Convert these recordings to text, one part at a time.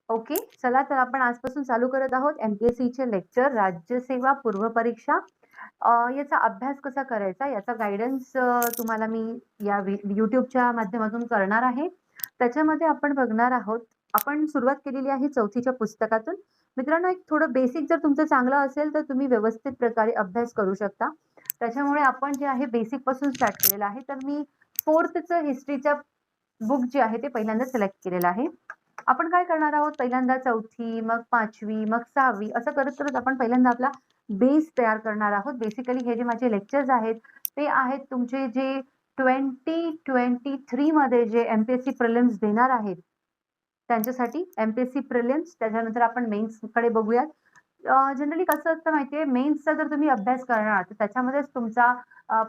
Okay, चला तर आपण आजपासून चालू करत आहोत एम-पी-एस-सीचे लेक्चर राज्यसेवा पूर्व परीक्षा. याचा अभ्यास कसा करायचा याचा गाईडन्स तुम्हाला मी या YouTubeच्या माध्यमातून करणार आहे. त्याच्यामध्ये आपण बघणार आहोत. आपण सुरुवात केलेली आहे 4थीच्या पुस्तकातून. मित्रांनो, एक थोडं बेसिक जर तुमचं चांगलं असेल तर तुम्ही व्यवस्थित प्रकारे अभ्यास करू शकता. त्याच्यामुळे आपण जे आहे बेसिकपासून स्टार्ट केलेलं आहे. तर मी 4थचं हिस्ट्रीच्या बुक जे आहे ते पहिल्यांदा सिलेक्ट केलेलं आहे. आपण काय करणार आहोत, पहिल्यांदा 4थी, मग 5वी, मग 6वी असं करत-करत आपण पहिल्यांदा आपला बेस तयार करणार आहोत. बेसिकली हे जे माझे लेक्चर्स आहेत, ते आहेत तुमचे जे 2023 मध्ये जे एम-पी-एस-सी प्रिलिम्स देणार आहेत, त्यांच्यासाठी एम-पी-एस-सी प्रिलिम्स, त्याच्यानंतर आपण मेन्सकडे बघूयात. जनरली कसं असतं माहिती आहे, मेन्सचा जर तुम्ही अभ्यास करणार, तर त्याच्यामध्येच तुमचा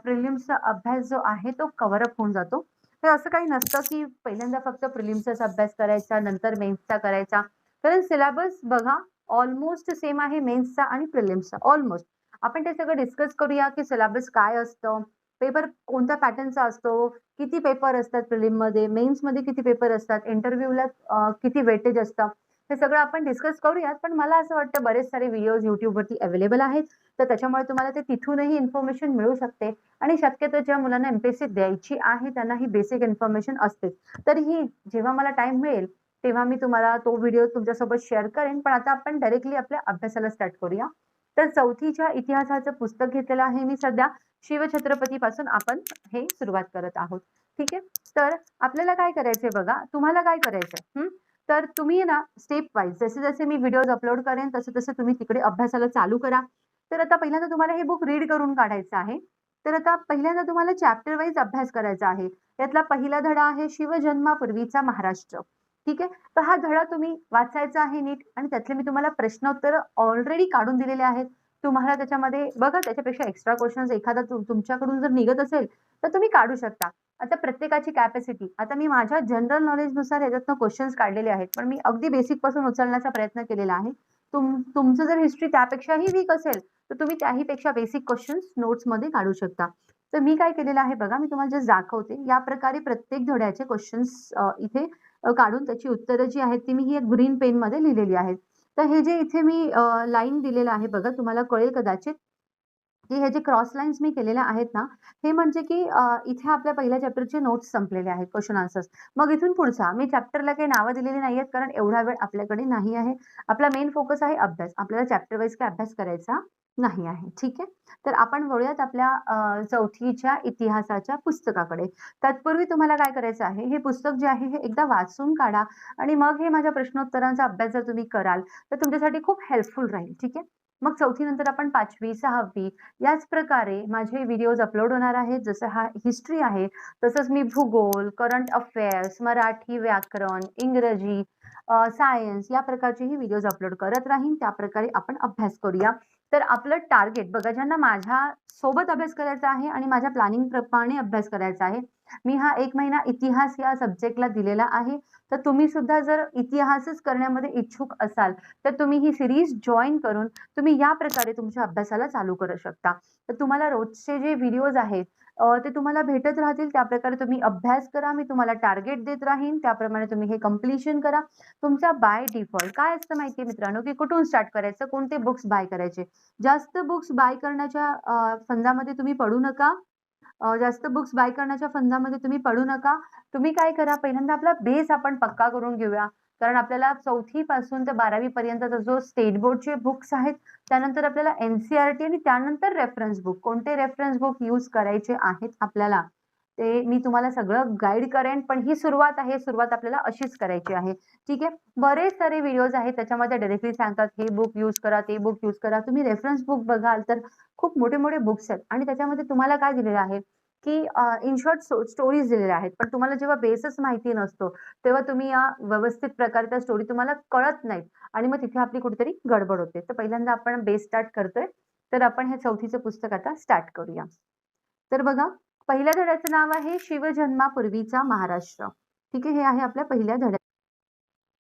प्रिलिम्सचा अभ्यास जो आहे तो कव्हर अप होऊन जातो. तर असं काही नसतं, की पहिल्यांदा फक्त प्रिलिम्सचाच अभ्यास करायचा, नंतर मेन्सचा करायचा. कारण सिलेबस बघा ऑलमोस्ट सेम आहे मेन्सचा आणि प्रिलिम्सचा ऑलमोस्ट. आपण ते सगळं डिस्कस करूया, की सिलेबस काय असतं, पेपर कोणत्या पॅटर्नचा असतो, किती पेपर असतात प्रिलिममध्ये, मेन्समध्ये किती पेपर असतात, इंटरव्ह्यूला किती वेटेज असतं. हे सगळं आपण डिस्कस करूयात. पण मला असं वाटतं बरेच सारे व्हिडिओज YouTubeवरती अवेलेबल आहेत. तर त्याच्यामुळे तुम्हाला ते तिथूनही इन्फॉर्मेशन मिळू शकते आणि शक्यतो ज्या मुलांना एम-पी-एस-सी द्यायची आहे त्यांना ही बेसिक इन्फॉर्मेशन असतेच. तरीही जेव्हा मला टाईम मिळेल, तेव्हा मी तुम्हाला तो व्हिडिओ तुमच्यासोबत शेअर करेन. पण आता आपण डायरेक्टली आपल्या अभ्यासाला स्टार्ट करूया. तर 4थीच्या इतिहासाचं पुस्तक घेतलेलं आहे मी सध्या. शिवछत्रपतीपासून आपण हे सुरुवात करत आहोत. ठीक आहे. तर आपल्याला काय करायचंय बघा, तुम्हाला काय करायचंय तर तुम्ही ना स्टेप वाईज जसे-जसे मी व्हिडिओज अपलोड करेन, तसे-तसे तुम्ही तिकडे अभ्यासाला चालू करा. तर आता पहिल्यांदा तुम्हाला हे बुक रीड करून काढायचं आहे. तर आता पहिल्यांदा तुम्हाला चॅप्टर वाईज अभ्यास करायचा आहे. यातला पहिला धडा आहे शिवजन्मापूर्वीचा महाराष्ट्र. ठीक आहे. तर हा धडा तुम्ही वाचायचा आहे नीट आणि त्यातले मी तुम्हाला प्रश्नोत्तर ऑलरेडी काढून दिलेले आहेत. तुम्हाला त्याच्यामध्ये बघा त्याच्यापेक्षा एक्स्ट्रा क्वेशन्स एखादा तुमच्याकडून जर निघत असेल, तर तुम्ही काढू शकता. आता प्रत्येकाची कॅपॅसिटी आता मी माझ्या जनरल नॉलेजनुसार ह्याच्यातनं क्वेशन्स काढलेले आहेत. पण मी अगदी बेसिकपासून उचलण्याचा प्रयत्न केलेला आहे. तुमचं जर हिस्ट्री त्यापेक्षाही वीक असेल, तर तुम्ही त्याही पेक्षा बेसिक क्वेशन्स नोट्समध्ये काढू शकता. तर मी काय केलेलं आहे बघा, मी तुम्हाला जस्ट दाखवते. या प्रकारे प्रत्येक धड्याचे क्वेशन्स इथे काढून त्याची उत्तरं जी आहेत, ती मी ही ग्रीन पेनमध्ये लिहिलेली आहेत. तर हे जे इथे मी लाईन दिलेलं आहे बघा, तुम्हाला कळेल कदाचित, की हे जे क्रॉस लाईन्स मी केलेल्या आहेत ना, हे म्हणजे की इथे आपल्या पहिल्या चॅप्टरचे नोट्स संपलेले आहेत, क्वेशन आन्सर्स. मग इथून पुढचा मी चॅप्टरला काही नावं दिलेली नाहीयेत, कारण एवढा वेळ आपल्याकडे नाही आहे. आपला मेन फोकस आहे अभ्यास. आपल्याला चॅप्टर वाईज काही अभ्यास करायचा नाही आहे. ठीक आहे. तर आपण वळूयात आपल्या 4थीच्या इतिहासाच्या पुस्तकाकडे. तत्पूर्वी तुम्हाला काय करायचं आहे, हे पुस्तक जे आहे हे एकदा वाचून काढा आणि मग हे माझ्या प्रश्नोत्तरांचा अभ्यास जर तुम्ही कराल, तर तुमच्यासाठी खूप हेल्पफुल राहील. ठीक आहे. मग 4थी नंतर आपण 5वी, 6वी याच प्रकारे माझे व्हिडिओज अपलोड होणार आहेत. जसं हा हिस्ट्री आहे, तसंच मी भूगोल, करंट अफेअर्स, मराठी व्याकरण, इंग्रजी, सायन्स या प्रकारचेही व्हिडिओज अपलोड करत राहीन. त्याप्रकारे आपण अभ्यास करूया. तर आपलं टार्गेट बघा, ज्यांना माझ्यासोबत अभ्यास करायचा आहे आणि माझ्या प्लॅनिंग प्रमाणे अभ्यास करायचा आहे. मी हा 1 महिना इतिहास या सब्जेक्टला दिलेला आहे. तर तुम्ही सुद्धा जर इतिहासच करण्यामध्ये इच्छुक असाल, तर तुम्ही ही सीरीज जॉइन करून तुम्ही या प्रकारे तुमच्या अभ्यासाला चालू करू शकता. तर तुम्हाला रोजचे जे व्हिडिओज आहेत ते तुम्हाला भेटत राहतील. त्याप्रकारे तुम्ही अभ्यास करा. मी तुम्हाला टार्गेट देत राहीन. त्याप्रमाणे तुम्ही हे कंप्लीशन करा. तुमचा बाय डिफॉल्ट काय असतं माहिती आहे मित्रांनो, की कुठून स्टार्ट करायचं, कोणते बुक्स बाय करायचे. जास्त बुक्स बाय करण्याच्या फंदामध्ये तुम्ही पडू नका. जास्त बुक्स बाय करण्याच्या फंदामध्ये तुम्ही पडू नका. तुम्ही काय करा, पहिल्यांदा आपला बेस आपण पक्का करून घेऊया. कारण आपल्याला 4थी पासून तर 12वी पर्यंतचा जो स्टेट बोर्डचे बुक्स आहेत, त्यानंतर आपल्याला एन-सी-आर-टी आणि त्यानंतर रेफरन्स बुक. कोणते रेफरन्स बुक यूज करायचे आहेत आपल्याला, ते मी तुम्हाला सगळं गाईड करेन. पण ही सुरुवात आहे, सुरुवात आपल्याला अशीच करायची आहे. ठीक आहे. बरेच सारे व्हिडिओज आहेत त्याच्यामध्ये डायरेक्टली सांगतात, हे बुक यूज करा, ते बुक यूज करा. तुम्ही रेफरन्स बुक बघाल तर खूप मोठे-मोठे बुक्स आहेत आणि त्याच्यामध्ये तुम्हाला काय दिलेलं आहे, की इन शॉर्ट स्टोरीज दिलेल्या आहेत. पण तुम्हाला जेव्हा बेसच माहिती नसतो, तेव्हा तुम्ही या व्यवस्थित प्रकारे त्या स्टोरी तुम्हाला कळत नाहीत आणि मग तिथे आपली कुठेतरी गडबड होते. तर पहिल्यांदा आपण बेस स्टार्ट करतोय. तर आपण हे 4थीचं पुस्तक आता स्टार्ट करूया. तर बघा, पहिल्या धड्याचं नाव आहे शिवजन्मापूर्वीचा महाराष्ट्र. ठीक आहे. हे आहे आपल्या पहिल्या धड्यात.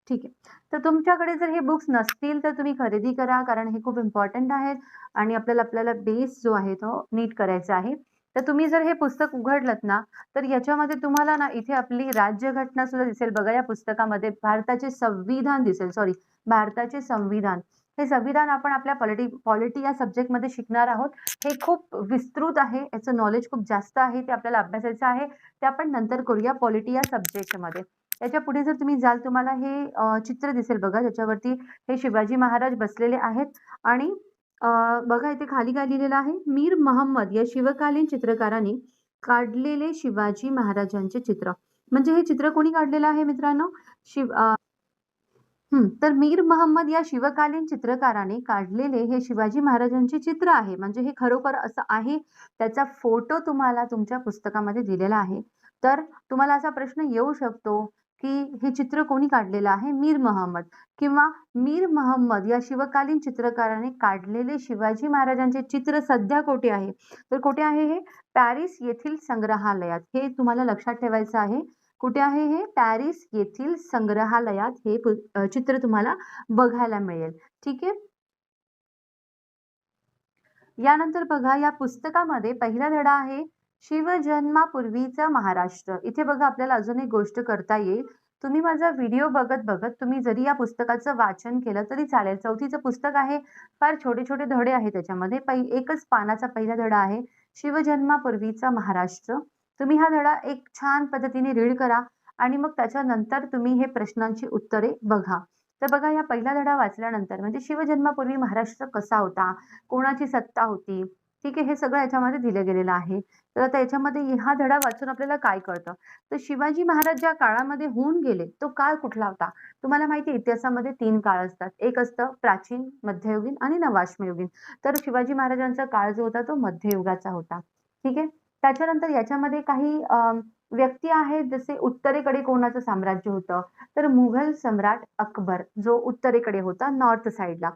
ठीक आहे. तर तुमच्याकडे जर हे बुक्स नसतील, तर तुम्ही खरेदी करा, कारण हे खूप इम्पोर्टंट आहेत आणि आपल्याला आपल्याला बेस जो आहे तो नीट करायचा आहे. तर तुम्ही जर हे पुस्तक उघडलत ना, तर याच्यामध्ये तुम्हाला ना इथे आपली राज्यघटना सुद्धा दिसेल बघा या पुस्तकामध्ये. भारताचे संविधान दिसेल, सॉरी, भारताचे संविधान. हे संविधान आपण आपल्या पॉलिटी या सब्जेक्टमध्ये शिकणार आहोत. हे खूप विस्तृत आहे, याचं नॉलेज खूप जास्त आहे, ते आपल्याला अभ्यासायचं आहे. ते आपण नंतर करूया पॉलिटी या सब्जेक्टमध्ये. याच्या पुढे जर तुम्ही जाल तुम्हाला हे चित्र दिसेल बघा, ज्याच्यावरती हे शिवाजी महाराज बसलेले आहेत आणि अ, बघा इथे खाली काय लिहिलेलं आहे, मीर मोहम्मद या शिवकालीन चित्रकाराने काढलेले शिवाजी महाराजांचे चित्र. म्हणजे हे चित्र कोणी काढलेलं आहे मित्रांनो? तर मीर मोहम्मद या शिवकालीन चित्रकाराने काढलेले हे शिवाजी महाराजांचे चित्र आहे. म्हणजे हे खरोखर असं आहे. त्याचा फोटो तुम्हाला तुमच्या पुस्तकामध्ये दिलेला आहे. तर तुम्हाला असा प्रश्न येऊ शकतो, की हे चित्र कोणी काढलेलं आहे? मीर मोहम्मद किंवा मीर मोहम्मद या शिवकालीन चित्रकाराने काढलेले शिवाजी महाराजांचे चित्र सध्या कुठे आहे? तर कुठे आहे हे? पॅरिस येथील संग्रहालयात. हे तुम्हाला लक्षात ठेवायचं आहे. कुठे आहे हे? पॅरिस येथील संग्रहालयात हे चित्र तुम्हाला बघायला मिळेल. ठीक आहे. यानंतर बघा या पुस्तकामध्ये पहिला धडा आहे शिवजन्मापूर्वीचा महाराष्ट्र. इथे बघा आपल्याला अजून एक गोष्ट करता येईल. तुम्ही माझा व्हिडिओ बघत तुम्ही जरी या पुस्तकाचं वाचन केलं तरी चालेल. 4थीचं पुस्तक आहे. फार छोटे-छोटे धडे आहेत त्याच्यामध्ये. एकच पानाचा पहिला धडा आहे शिवजन्मापूर्वीचा महाराष्ट्र. तुम्ही हा धडा एक छान पद्धतीने रीड करा आणि मग त्याच्यानंतर तुम्ही हे प्रश्नांची उत्तरे बघा. तर बघा या पहिला धडा वाचल्यानंतर म्हणजे शिवजन्मापूर्वी महाराष्ट्र कसा होता? कोणाची सत्ता होती? ठीक आहे. हे सगळं याच्यामध्ये दिलं गेलेलं आहे. तर आता याच्यामध्ये हा धडा वाचून आपल्याला काय कळतं? तर शिवाजी महाराज ज्या काळामध्ये होऊन गेले, तो काळ कुठला होता? तुम्हाला माहिती आहे इतिहासामध्ये 3 काळ असतात. एक असतं प्राचीन, मध्ययुगीन आणि नवाश्मयुगीन. तर शिवाजी महाराजांचा काळ जो होता तो मध्ययुगाचा होता. ठीक आहे. त्याच्यानंतर याच्यामध्ये काही व्यक्ती आहेत जसे उत्तरेकडे कोणाचं साम्राज्य होतं? तर मुघल सम्राट अकबर जो उत्तरेकडे होता नॉर्थ साइडला.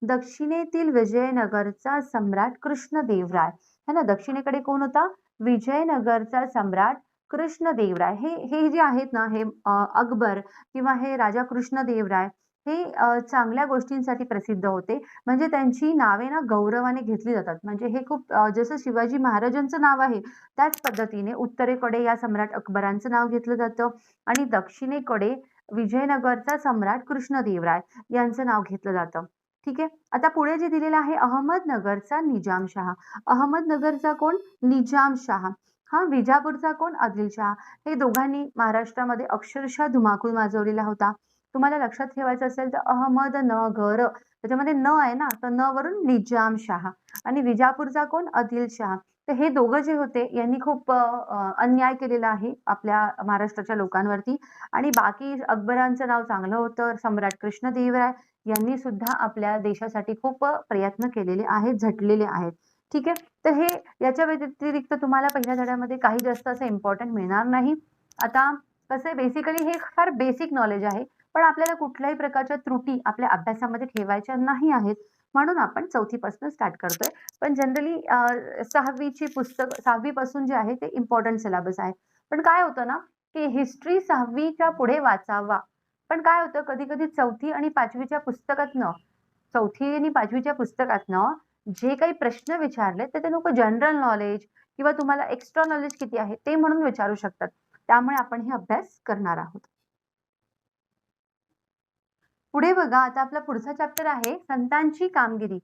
दक्षिणेतील विजयनगरचा सम्राट कृष्णदेवराय है ना. दक्षिणेकडे कोण होता? विजयनगरचा सम्राट कृष्णदेवराय. हे हे जे आहेत ना हे अकबर किंवा हे राजा कृष्णदेवराय हे चांगल्या गोष्टींसाठी प्रसिद्ध होते. म्हणजे त्यांची नावे ना गौरवाने घेतली जातात. म्हणजे हे खूप जसं शिवाजी महाराजांचं नाव आहे त्याच पद्धतीने उत्तरेकडे या सम्राट अकबरांचं नाव घेतलं जातं आणि दक्षिणेकडे विजयनगरचा सम्राट कृष्णदेवराय यांचं नाव घेतलं जातं. ठीक आहे. आता पुढे जे दिलेलं आहे अहमदनगरचा निजामशाह. अहमदनगरचा कोण? निजामशाह. हां, विजापूरचा कोण? आदिलशाह. हे दोघांनी महाराष्ट्रामध्ये अक्षरशः धुमाकूळ माजवलेला होता. तुम्हाला लक्षात ठेवायचं असेल तर अहमदनगर त्याच्यामध्ये न आहे ना, तर न वरून निजामशाह आणि विजापूरचा कोण? आदिलशाह. तर हे दोघं जे होते यांनी खूप अन्याय केलेला आहे आपल्या महाराष्ट्राच्या लोकांवरती आणि बाकी अकबरांचं नाव चांगलं होतं. सम्राट कृष्णदेवराय यांनी सुद्धा आपल्या देशासाठी खूप प्रयत्न केलेले आहेत, झटलेले आहेत. ठीक आहे. तर हे याच्या व्यतिरिक्त तुम्हाला पहिल्या धड्यामध्ये काही जास्त असं इम्पोर्टंट मिळणार नाही. आता कसं आहे बेसिकली हे फार बेसिक नॉलेज आहे. पण आपल्याला कुठल्याही प्रकारच्या त्रुटी आपल्या अभ्यासामध्ये ठेवायच्या नाही आहेत. म्हणून आपण 4थी पासून स्टार्ट करतोय. पण जनरली 6वीची पुस्तक 6वी पासून जे आहे ते इम्पोर्टंट सिलेबस आहे. पण काय होतं ना, की हिस्ट्री 6वीच्या पुढे वाचावा. पण काय होतं कधी-कधी 4थी आणि 5वीच्या पुस्तकातनं 4थी आणि 5वीच्या पुस्तकातनं जे काही प्रश्न विचारले तर ते लोकं जनरल नॉलेज किंवा तुम्हाला एक्स्ट्रा नॉलेज किती आहे ते म्हणून विचारू शकतात. त्यामुळे आपण हे अभ्यास करणार आहोत. पुढे बघा आता आपला पुढचा चॅप्टर आहे संतांची कामगिरी.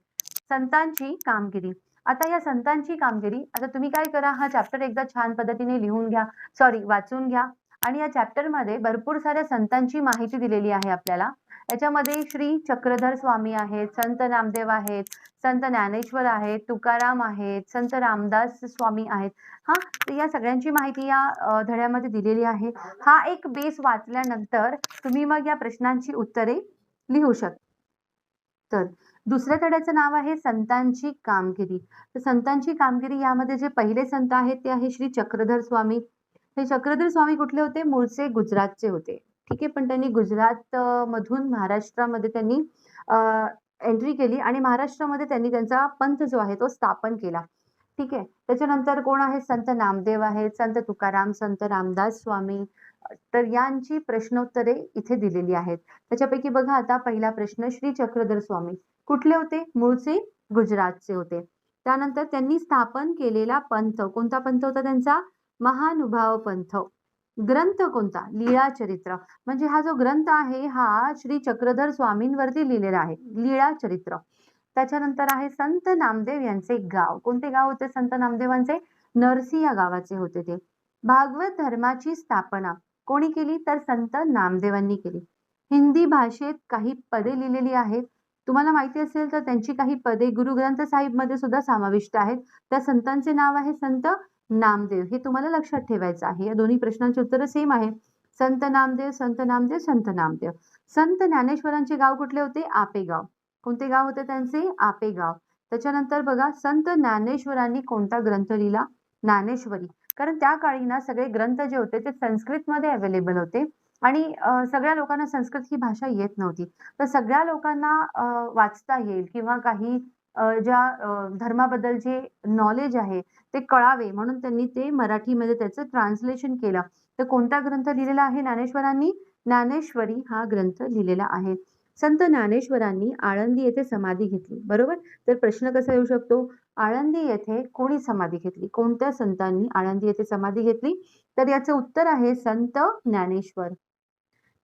संतांची कामगिरी. आता या संतांची कामगिरी आता तुम्ही काय करा हा चॅप्टर एकदा छान पद्धतीने लिहून घ्या, सॉरी वाचून घ्या आणि या चॅप्टरमध्ये भरपूर साऱ्या संतांची माहिती दिलेली आहे आपल्याला. याच्यामध्ये श्री चक्रधर स्वामी आहेत, संत नामदेव आहेत, संत ज्ञानेश्वर आहेत, तुकाराम आहेत, संत रामदास स्वामी आहेत. हां, तर या सगळ्यांची माहिती या धड्यामध्ये दिलेली आहे. हा एक बेस वाचल्यानंतर तुम्ही मग या प्रश्नांची उत्तरे लिहू शकता. तर दुसऱ्या धड्याचं नाव आहे संतांची कामगिरी. तर संतांची कामगिरी यामध्ये जे पहिले संत आहेत ते आहे श्री चक्रधर स्वामी. हे चक्रधर स्वामी कुठले होते? मूळचे गुजरातचे होते. ठीक आहे. पण त्यांनी गुजरात मधून महाराष्ट्रामध्ये त्यांनी एंट्री केली आणि महाराष्ट्रामध्ये त्यांनी त्यांचा पंथ जो आहे तो स्थापन केला. ठीक आहे. त्याच्यानंतर कोण आहेत? संत नामदेव आहेत, संत तुकाराम, संत रामदास स्वामी. तर यांची प्रश्नोत्तरे इथे दिलेली आहेत. त्याच्यापैकी बघा आता पहिला प्रश्न श्री चक्रधर स्वामी कुठले होते? मूळचे गुजरातचे होते. त्यानंतर त्यांनी स्थापन केलेला पंथ, कोणता पंथ होता त्यांचा? महानुभाव पंथ. ग्रंथ कोणता? लीळा चरित्र. म्हणजे हा जो ग्रंथ आहे हा श्री चक्रधर स्वामींवरती लिहिलेला आहे, लीळा चरित्र. त्याच्यानंतर आहे संत नामदेव यांचे गाव. कोणते गाव होते संत नामदेवांचे? नरसी या गावाचे होते ते. भागवत धर्माची स्थापना कोणी केली? तर संत नामदेवांनी केली. हिंदी भाषेत काही पदे लिहिलेली आहेत. तुम्हाला माहिती असेल तर त्यांची काही पदे गुरु ग्रंथ साहिब मध्ये सुद्धा समाविष्ट आहेत. त्या संतांचे नाव आहे संत नामदेव. हे तुम्हाला लक्षात ठेवायचं आहे. या दोन्ही प्रश्नांची उत्तरं सेम आहे. संत नामदेव, संत नामदेव, संत नामदेव. संत ज्ञानेश्वरांचे गाव कुठले होते? आपेगाव. कोणते गाव होते त्यांचे? आपेगाव. त्याच्यानंतर बघा संत ज्ञानेश्वरांनी कोणता ग्रंथ लिहिला? ज्ञानेश्वरी. कारण त्या काळी ना सगळे ग्रंथ जे होते ते संस्कृतमध्ये अवेलेबल होते आणि सगळ्या लोकांना संस्कृत ही भाषा येत नव्हती. तर सगळ्या लोकांना वाचता येईल किंवा काही ज्या धर्माबद्दलचे नॉलेज आहे ते कळावे म्हणून त्यांनी ते मराठीमध्ये त्याचं ट्रान्सलेशन केलं. तर कोणता ग्रंथ लिहिलेला आहे ज्ञानेश्वरांनी? ज्ञानेश्वरी हा ग्रंथ लिहिलेला आहे. संत ज्ञानेश्वरांनी आळंदी येथे समाधी घेतली, बरोबर? तर प्रश्न कसा येऊ शकतो? आळंदी येथे कोणी समाधी घेतली? कोणत्या संतांनी आळंदी येथे समाधी घेतली? तर याचं उत्तर आहे संत ज्ञानेश्वर.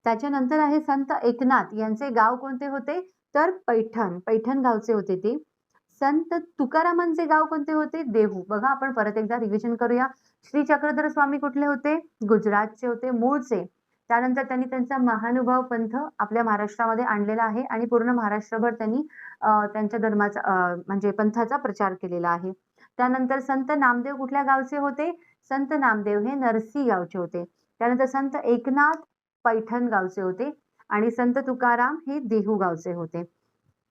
त्याच्यानंतर आहे संत एकनाथ. यांचे गाव कोणते होते? तर पैठण. पैठण गावचे होते ते. संत तुकारामांचे गाव कोणते होते? देहू. बघा आपण परत एकदा रिव्हिजन करूया. श्री चक्रधर स्वामी कुठले होते? गुजरातचे होते, मूळचे. त्यानंतर त्यांनी त्यांचा महानुभाव पंथ आपल्या महाराष्ट्रामध्ये आणलेला आहे आणि पूर्ण महाराष्ट्रभर त्यांनी त्यांच्या धर्माचा म्हणजे पंथाचा प्रचार केलेला आहे. त्यानंतर संत नामदेव कुठल्या गावचे होते? संत नामदेव हे नरसी गावचे होते. त्यानंतर संत एकनाथ पैठण गावचे होते आणि संत तुकाराम हे देहू गावचे होते.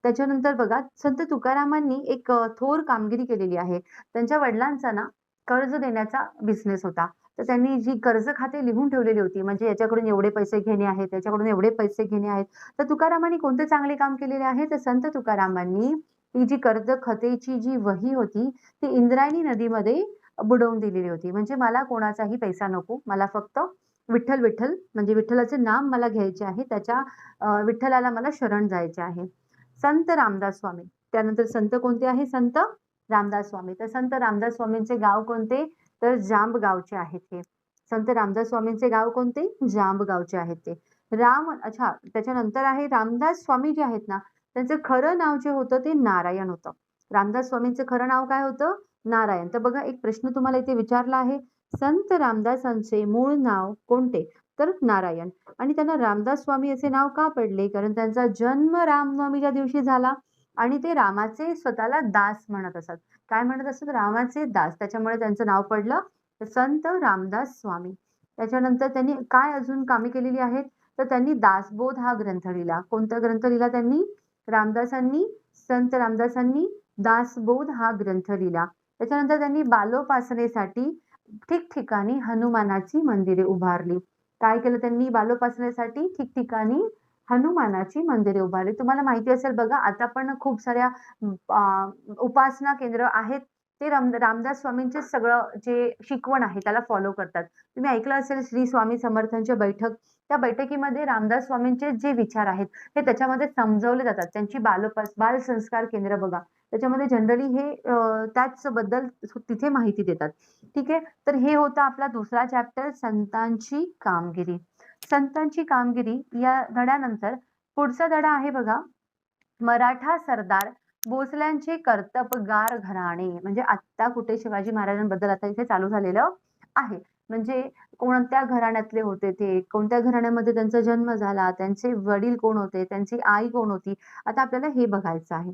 त्याच्यानंतर बघा संत तुकारामांनी एक थोर कामगिरी केलेली आहे. त्यांच्या वडिलांचा ना कर्ज देण्याचा बिझनेस होता. तर त्यांनी जी कर्ज खाते लिहून ठेवलेली होती, म्हणजे याच्याकडून एवढे पैसे घेणे आहेत, त्याच्याकडून एवढे पैसे घेणे आहेत. तर तुकारामांनी कोणते चांगले काम केलेले आहे? तर संत तुकारामांनी ही जी कर्ज खात्याची जी वही होती ती इंद्रायणी नदीमध्ये बुडवून दिलेली होती. म्हणजे मला कोणाचाही पैसा नको, मला फक्त विठ्ठल विठ्ठल म्हणजे विठ्ठलाचे नाम मला घ्यायचे आहे, त्याच्या विठ्ठलाला मला शरण जायचे आहे. संत रामदास स्वामी. त्यानंतर संत कोणते आहे? संत रामदास स्वामी. तर संत रामदास स्वामींचे गाव कोणते? तर जांब गावचे आहेत हे. संत रामदास स्वामींचे गाव कोणते? जांब गावचे आहेत ते. अच्छा त्याच्यानंतर आहे रामदास स्वामी जे आहेत ना त्यांचं खरं नाव जे होतं ते नारायण होतं. रामदास स्वामींचं खरं नाव काय होतं? नारायण. तर बघा एक प्रश्न तुम्हाला इथे विचारला आहे. संत रामदासांचे मूळ नाव कोणते? तर नारायण. आणि त्यांना रामदास स्वामी असे नाव का पडले? कारण त्यांचा जन्म रामनवमीच्या दिवशी झाला आणि ते रामाचे स्वतःला दास म्हणत असत. काय म्हणत असत? रामाचे दास. त्याच्यामुळे त्यांचं नाव पडलं संत रामदास स्वामी. त्याच्यानंतर त्यांनी काय अजून कामे केलेली आहेत? तर त्यांनी दासबोध हा ग्रंथ लिहिला. कोणता ग्रंथ लिहिला त्यांनी? संत रामदासांनी दासबोध हा ग्रंथ लिहिला. त्याच्यानंतर त्यांनी बालोपासनेसाठी ठिकठिकाणी हनुमानाची मंदिरे उभारली. काय केलं त्यांनी? बालोपासनेसाठी ठिकठिकाणी हनुमानाची मंदिरे उभारली. तुम्हाला माहिती असेल बघा आता पण खूप साऱ्या उपासना केंद्र आहेत ते रामदास स्वामींचे सगळं जे शिकवण आहे त्याला फॉलो करतात. तुम्ही ऐकलं असेल श्री स्वामी समर्थांच्या बैठक. त्या बैठकीमध्ये रामदास स्वामींचे जे विचार आहेत हे त्याच्यामध्ये समजवले जातात. त्यांची बाल संस्कार केंद्र बघा. त्याच्यामध्ये जनरली हे त्याचबद्दल तिथे माहिती देतात. ठीक आहे. तर हे होतं आपला दुसरा चॅप्टर संतांची कामगिरी. संतांची कामगिरी या धड्यानंतर पुढचा धडा आहे बघा मराठा सरदार भोसल्यांचे कर्तबगार घराणे. म्हणजे आत्ता कुठे शिवाजी महाराजांबद्दल आता इथे चालू झालेलं आहे. म्हणजे कोणत्या घराण्यातले होते ते, कोणत्या घराण्यामध्ये त्यांचा जन्म झाला, त्यांचे वडील कोण होते, त्यांची आई कोण होती, आता आपल्याला हे बघायचं आहे.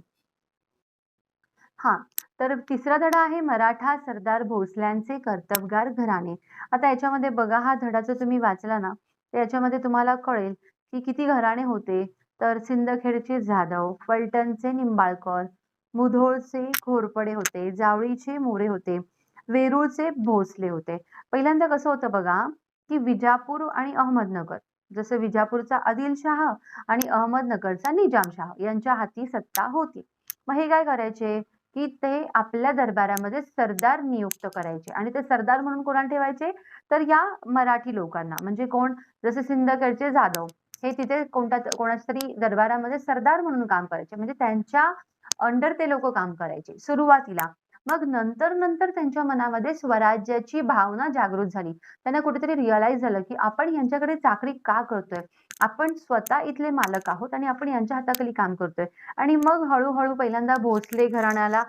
हा तर तिसरा धडा आहे मराठा सरदार भोसल्यांचे कर्तबगार घराणे. आता याच्यामध्ये बघा हा धडा जर तुम्ही वाचला ना तर याच्यामध्ये तुम्हाला कळेल की किती घराणे होते. तर सिंदखेडचे जाधव, फलटणचे निंबाळकर, मुधोळचे घोरपडे होते, जावळीचे मोरे होते, वेरूळचे भोसले होते. पहिल्यांदा कसं होतं बघा की विजापूर आणि अहमदनगर, जसं विजापूरचा आदिलशाह आणि अहमदनगरचा निजामशाह यांच्या हाती सत्ता होती. मग हे काय करायचे की ते आपल्या दरबारामध्ये सरदार नियुक्त करायचे आणि ते सरदार म्हणून कोणाला ठेवायचे? तर या मराठी लोकांना. म्हणजे कोण? जसे सिंदखेडचे जाधव हे तिथे कोणाच्या तरी दरबारामध्ये सरदार म्हणून काम करायचे. म्हणजे त्यांच्या अंडर ते लोक काम करायचे सुरुवातीला. मग नंतर नंतर त्यांच्या मनामध्ये स्वराज्याची भावना जागृत झाली. त्यांना कुठेतरी रिअलाइज झालं की आपण यांच्याकडे चाकरी का करतोय, आपण स्वतः इथले मालक आहोत आणि आपण यांच्या हाताखाली काम करतोय. आणि मग हळूहळू पहिल्यांदा भोसले घराण्याला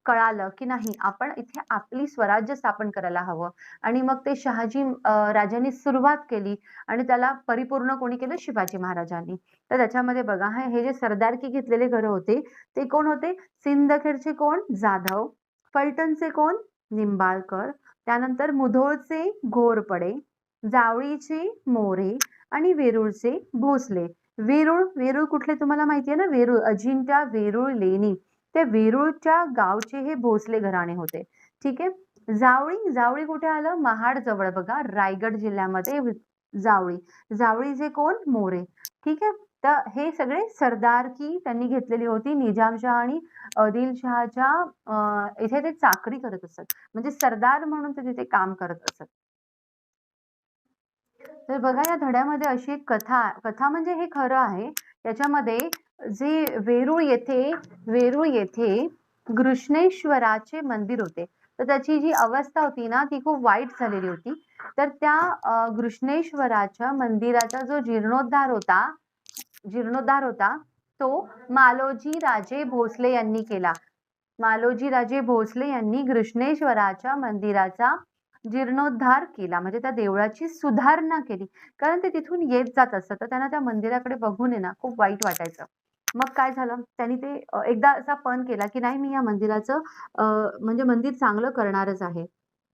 कळालं की नाही, आपण इथे आपली स्वराज्य स्थापन करायला हवं. आणि मग ते शहाजी राजांनी सुरुवात केली आणि त्याला परिपूर्ण कोणी केलं, शिवाजी महाराजांनी. तर त्याच्यामध्ये बघा, हे जे सरदारकी घेतलेले घरं होते ते कोण होते, सिंदखेडचे कोण, जाधव, फलटणचे कोण, निंबाळकर, त्यानंतर मुधोळचे घोरपडे, जावळीचे मोरे आणि वेरूळचे भोसले. वेरूळ कुठले तुम्हाला माहिती आहे ना, वेरूळ अजिंठा वेरूळ लेणी, ते वेरूळच्या गावचे हे भोसले घराणे होते. ठीक आहे. जावळी कुठे आलं, महाड जवळ बघा, रायगड जिल्ह्यामध्ये जावळी. जावळीचे कोण, मोरे. ठीक आहे. तर हे सगळे सरदारकी त्यांनी घेतलेली होती. निजामशाह आणि आदिलशहाच्या इथे ते चाकरी करत असत, म्हणजे सरदार म्हणून ते तिथे काम करत असत. तर बघा, या धड्यामध्ये अशी एक कथा म्हणजे हे खरं आहे. याच्यामध्ये जे वेरूळ येथे घृष्णेश्वराचे मंदिर होते, तर त्याची जी अवस्था होती ना, ती खूप वाईट झालेली होती. तर त्या घृष्णेश्वराच्या मंदिराचा जो जीर्णोद्धार होता तो मालोजी राजे भोसले यांनी केला. मालोजी राजे भोसले यांनी घृष्णेश्वराच्या मंदिराचा जीर्णोद्धार केला, म्हणजे त्या देवळाची सुधारणा केली. कारण ते तिथून येत जात असत, तर त्यांना त्या मंदिराकडे बघून आहे ना खूप वाईट वाटायचं. मग काय झालं, त्यांनी ते एकदा असा पण केला की नाही, मी या मंदिराचं म्हणजे मंदिर चांगलं करणारच आहे.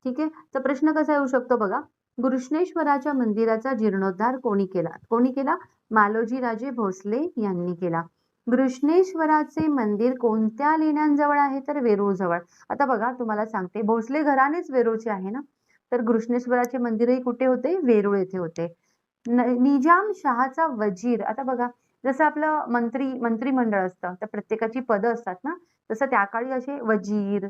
ठीक आहे. तर प्रश्न कसा येऊ शकतो बघा, घृष्णेश्वराच्या मंदिराचा जीर्णोद्धार कोणी केला, मालोजी राजे भोसले यांनी केला. घृष्णेश्वराचे मंदिर कोणत्या लेण्यांजवळ आहे, तर वेरूळ जवळ. आता बघा, तुम्हाला सांगते, भोसले घराणेच वेरूळचे आहे ना, तर घृष्णेश्वराचे मंदिरही कुठे होते, वेरूळ येथे होते. निजाम शहाचा वजीर, आता बघा, जसं आपलं मंत्रिमंडळ असतं, तर प्रत्येकाची पदं असतात ना, तसं त्या काळी असे वजीर,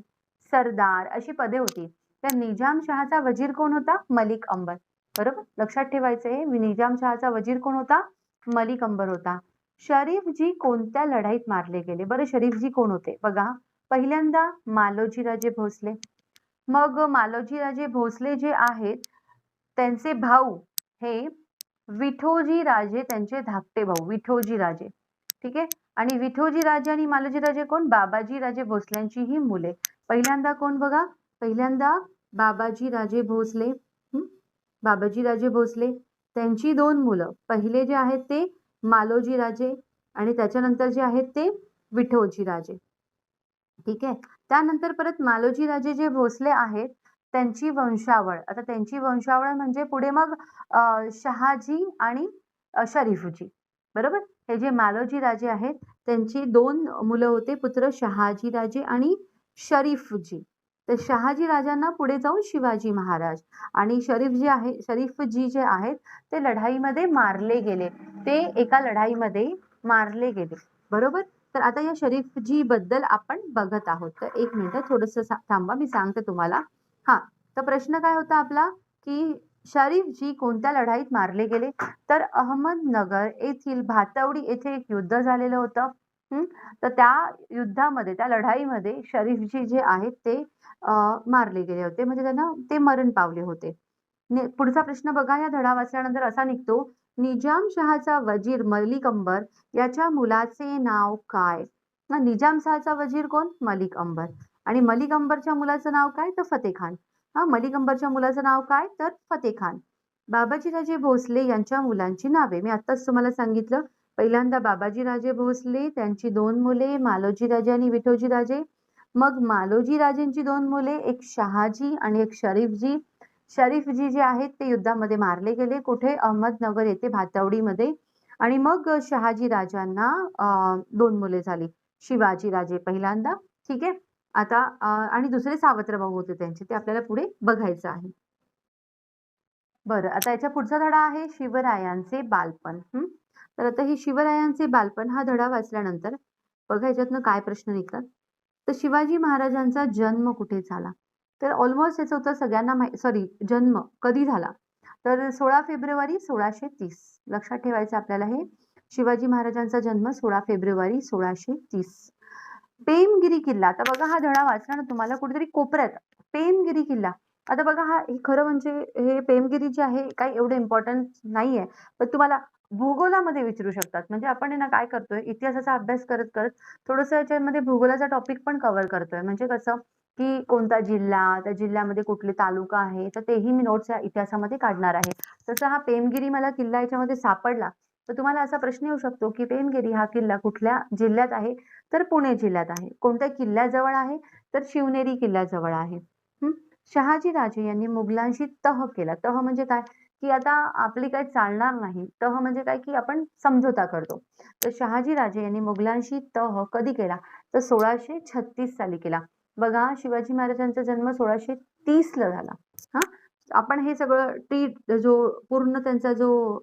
सरदार अशी पदे होती. तर निजाम शहाचा वजीर कोण होता, मलिक अंबर. बरोबर, लक्षात ठेवायचंय, निजाम शहाचा वजीर कोण होता, मलिक अंबर होता. शरीफजी कोणत्या लढाईत मारले गेले, बरं शरीफजी कोण होते बघा. पहिल्यांदा मालोजी राजे भोसले. मग मालोजी राजे भोसले जे आहेत त्यांचे भाऊ हे विठोजी राजे, त्यांचे धाकटे भाऊ विठोजी राजे. ठीक आहे. आणि विठोजी राजे आणि मालोजी राजे कोण, बाबाजी राजे भोसल्यांची ही मुले. पहिल्यांदा कोण बघा, पहिल्यांदा बाबाजी राजे भोसले. बाबाजी राजे भोसले त्यांची दोन मुलं, पहिले जे आहेत ते मालोजी राजे आणि त्याच्यानंतर जे आहेत ते विठोजी राजे. ठीक आहे. त्यानंतर परत मालोजी राजे जे भोसले आहेत त्यांची वंशावळ, आता त्यांची वंशावळ म्हणजे पुढे मग शहाजी आणि शरीफजी. बरोबर, हे जे मालोजी राजे आहेत त्यांची दोन मुलं होते पुत्र, शहाजी राजे आणि शरीफजी. तर शहाजी राजांना पुढे जाऊन शिवाजी महाराज, आणि शरीफजी जे आहेत ते लढाईमध्ये मारले गेले, ते एका लढाईमध्ये मारले गेले. बरोबर. तर आता या शरीफजी बद्दल आपण बघत आहोत. तर एक मिनिट थोडस थांबा, मी सांगते तुम्हाला. हा, तर प्रश्न काय होता आपला, की शरीफजी कोणत्या लढाईत मारले गेले, तर अहमदनगर येथील भातवडी येथे एक युद्ध झालेलं होतं. तर त्या युद्धामध्ये, त्या लढाईमध्ये शरीफजी जे आहेत ते मारले गेले होते, म्हणजे त्यांना ते मरण पावले होते. पुढचा प्रश्न बघा, या धडा वाचल्यानंतर असा निघतो, निजाम शहाचा वजीर मलिक अंबर याच्या मुलाचे नाव काय. निजाम शहाचा वजीर कोण, मलिक अंबर. आणि मलिक अंबरच्या मुलाचं नाव काय, तर फतेह खान. मलिक अंबरच्या मुलाचं नाव काय, तर फतेह खान. बाबाजी राजे भोसले यांच्या मुलांची नावे मी आताच तुम्हाला सांगितलं. पहिल्यांदा बाबाजी राजे भोसले, त्यांची दोन मुले मालोजी राजे आणि विठोजी राजे. मग मालोजी राजेंची दोन मुले, एक शहाजी आणि एक शरीफजी. शरीफजी जे आहेत ते युद्धामध्ये मारले गेले, कुठे, अहमदनगर येथे भातवडीमध्ये. आणि मग शहाजी राजांना दोन मुले झाली, शिवाजी राजे पहिल्यांदा. ठीक आहे. आता आणि दुसरे सावत्र भाऊ होते त्यांचे, ते आपल्याला पुढे बघायचं आहे. बरं, आता याच्या पुढचा धडा आहे शिवरायांचे बालपण. तर आता ही शिवरायांचे बालपण हा धडा वाचल्यानंतर बघा याच्यातनं काय प्रश्न निघतात. तर शिवाजी महाराजांचा जन्म कुठे झाला, तर ऑलमोस्ट याचं उत्तर सगळ्यांना जन्म कधी झाला, तर 16 फेब्रुवारी 1630. लक्षात ठेवायचं आपल्याला हे, शिवाजी महाराजांचा जन्म 16 फेब्रुवारी 1630. पेमगिरी किल्ला. आता बघा हा धडा वाचला ना तुम्हाला कुठेतरी कोपऱ्यात. पेमगिरी किल्ला. आता बघा हे खरं म्हणजे हे पेमगिरी जे आहे काही एवढं इम्पोर्टंट नाहीये. पण तुम्हाला भूगोलामध्ये विचारू शकतात. म्हणजे आपण आहे ना काय करतोय इतिहासाचा अभ्यास करत थोडंसं याच्यामध्ये भूगोलाचा टॉपिक पण कव्हर करतोय. म्हणजे कसं, की कोणता जिल्हा, त्या जिल्ह्यामध्ये कुठले तालुका आहे, तर तेही मी नोट्स या इतिहासामध्ये काढणार आहे. तसं हा पेमगिरी मला किल्ला याच्यामध्ये सापडला. तर तुम्हाला असा प्रश्न येऊ शकतो, की पेमगिरी हा किल्ला कुठल्या जिल्ह्यात आहे? तर पुणे जिल्ह्यात आहे. कोणत्या किल्ल्याजवळ आहे? तर शिवनेरी किल्ल्याजवळ आहे. हं. शहाजी राजे यांनी मुघलांशी तह केला. तह म्हणजे काय? की आता आपली काही चालणार नाही. तह म्हणजे काय? की आपण समझोता करतो. तर शहाजी राजे यांनी मुघलांशी तह कधी केला? तर 1636 साली केला. बघा शिवाजी महाराजांचा जन्म 1630 ला झाला. हां. आपण हे सगळं जो पूर्ण त्यांचा जो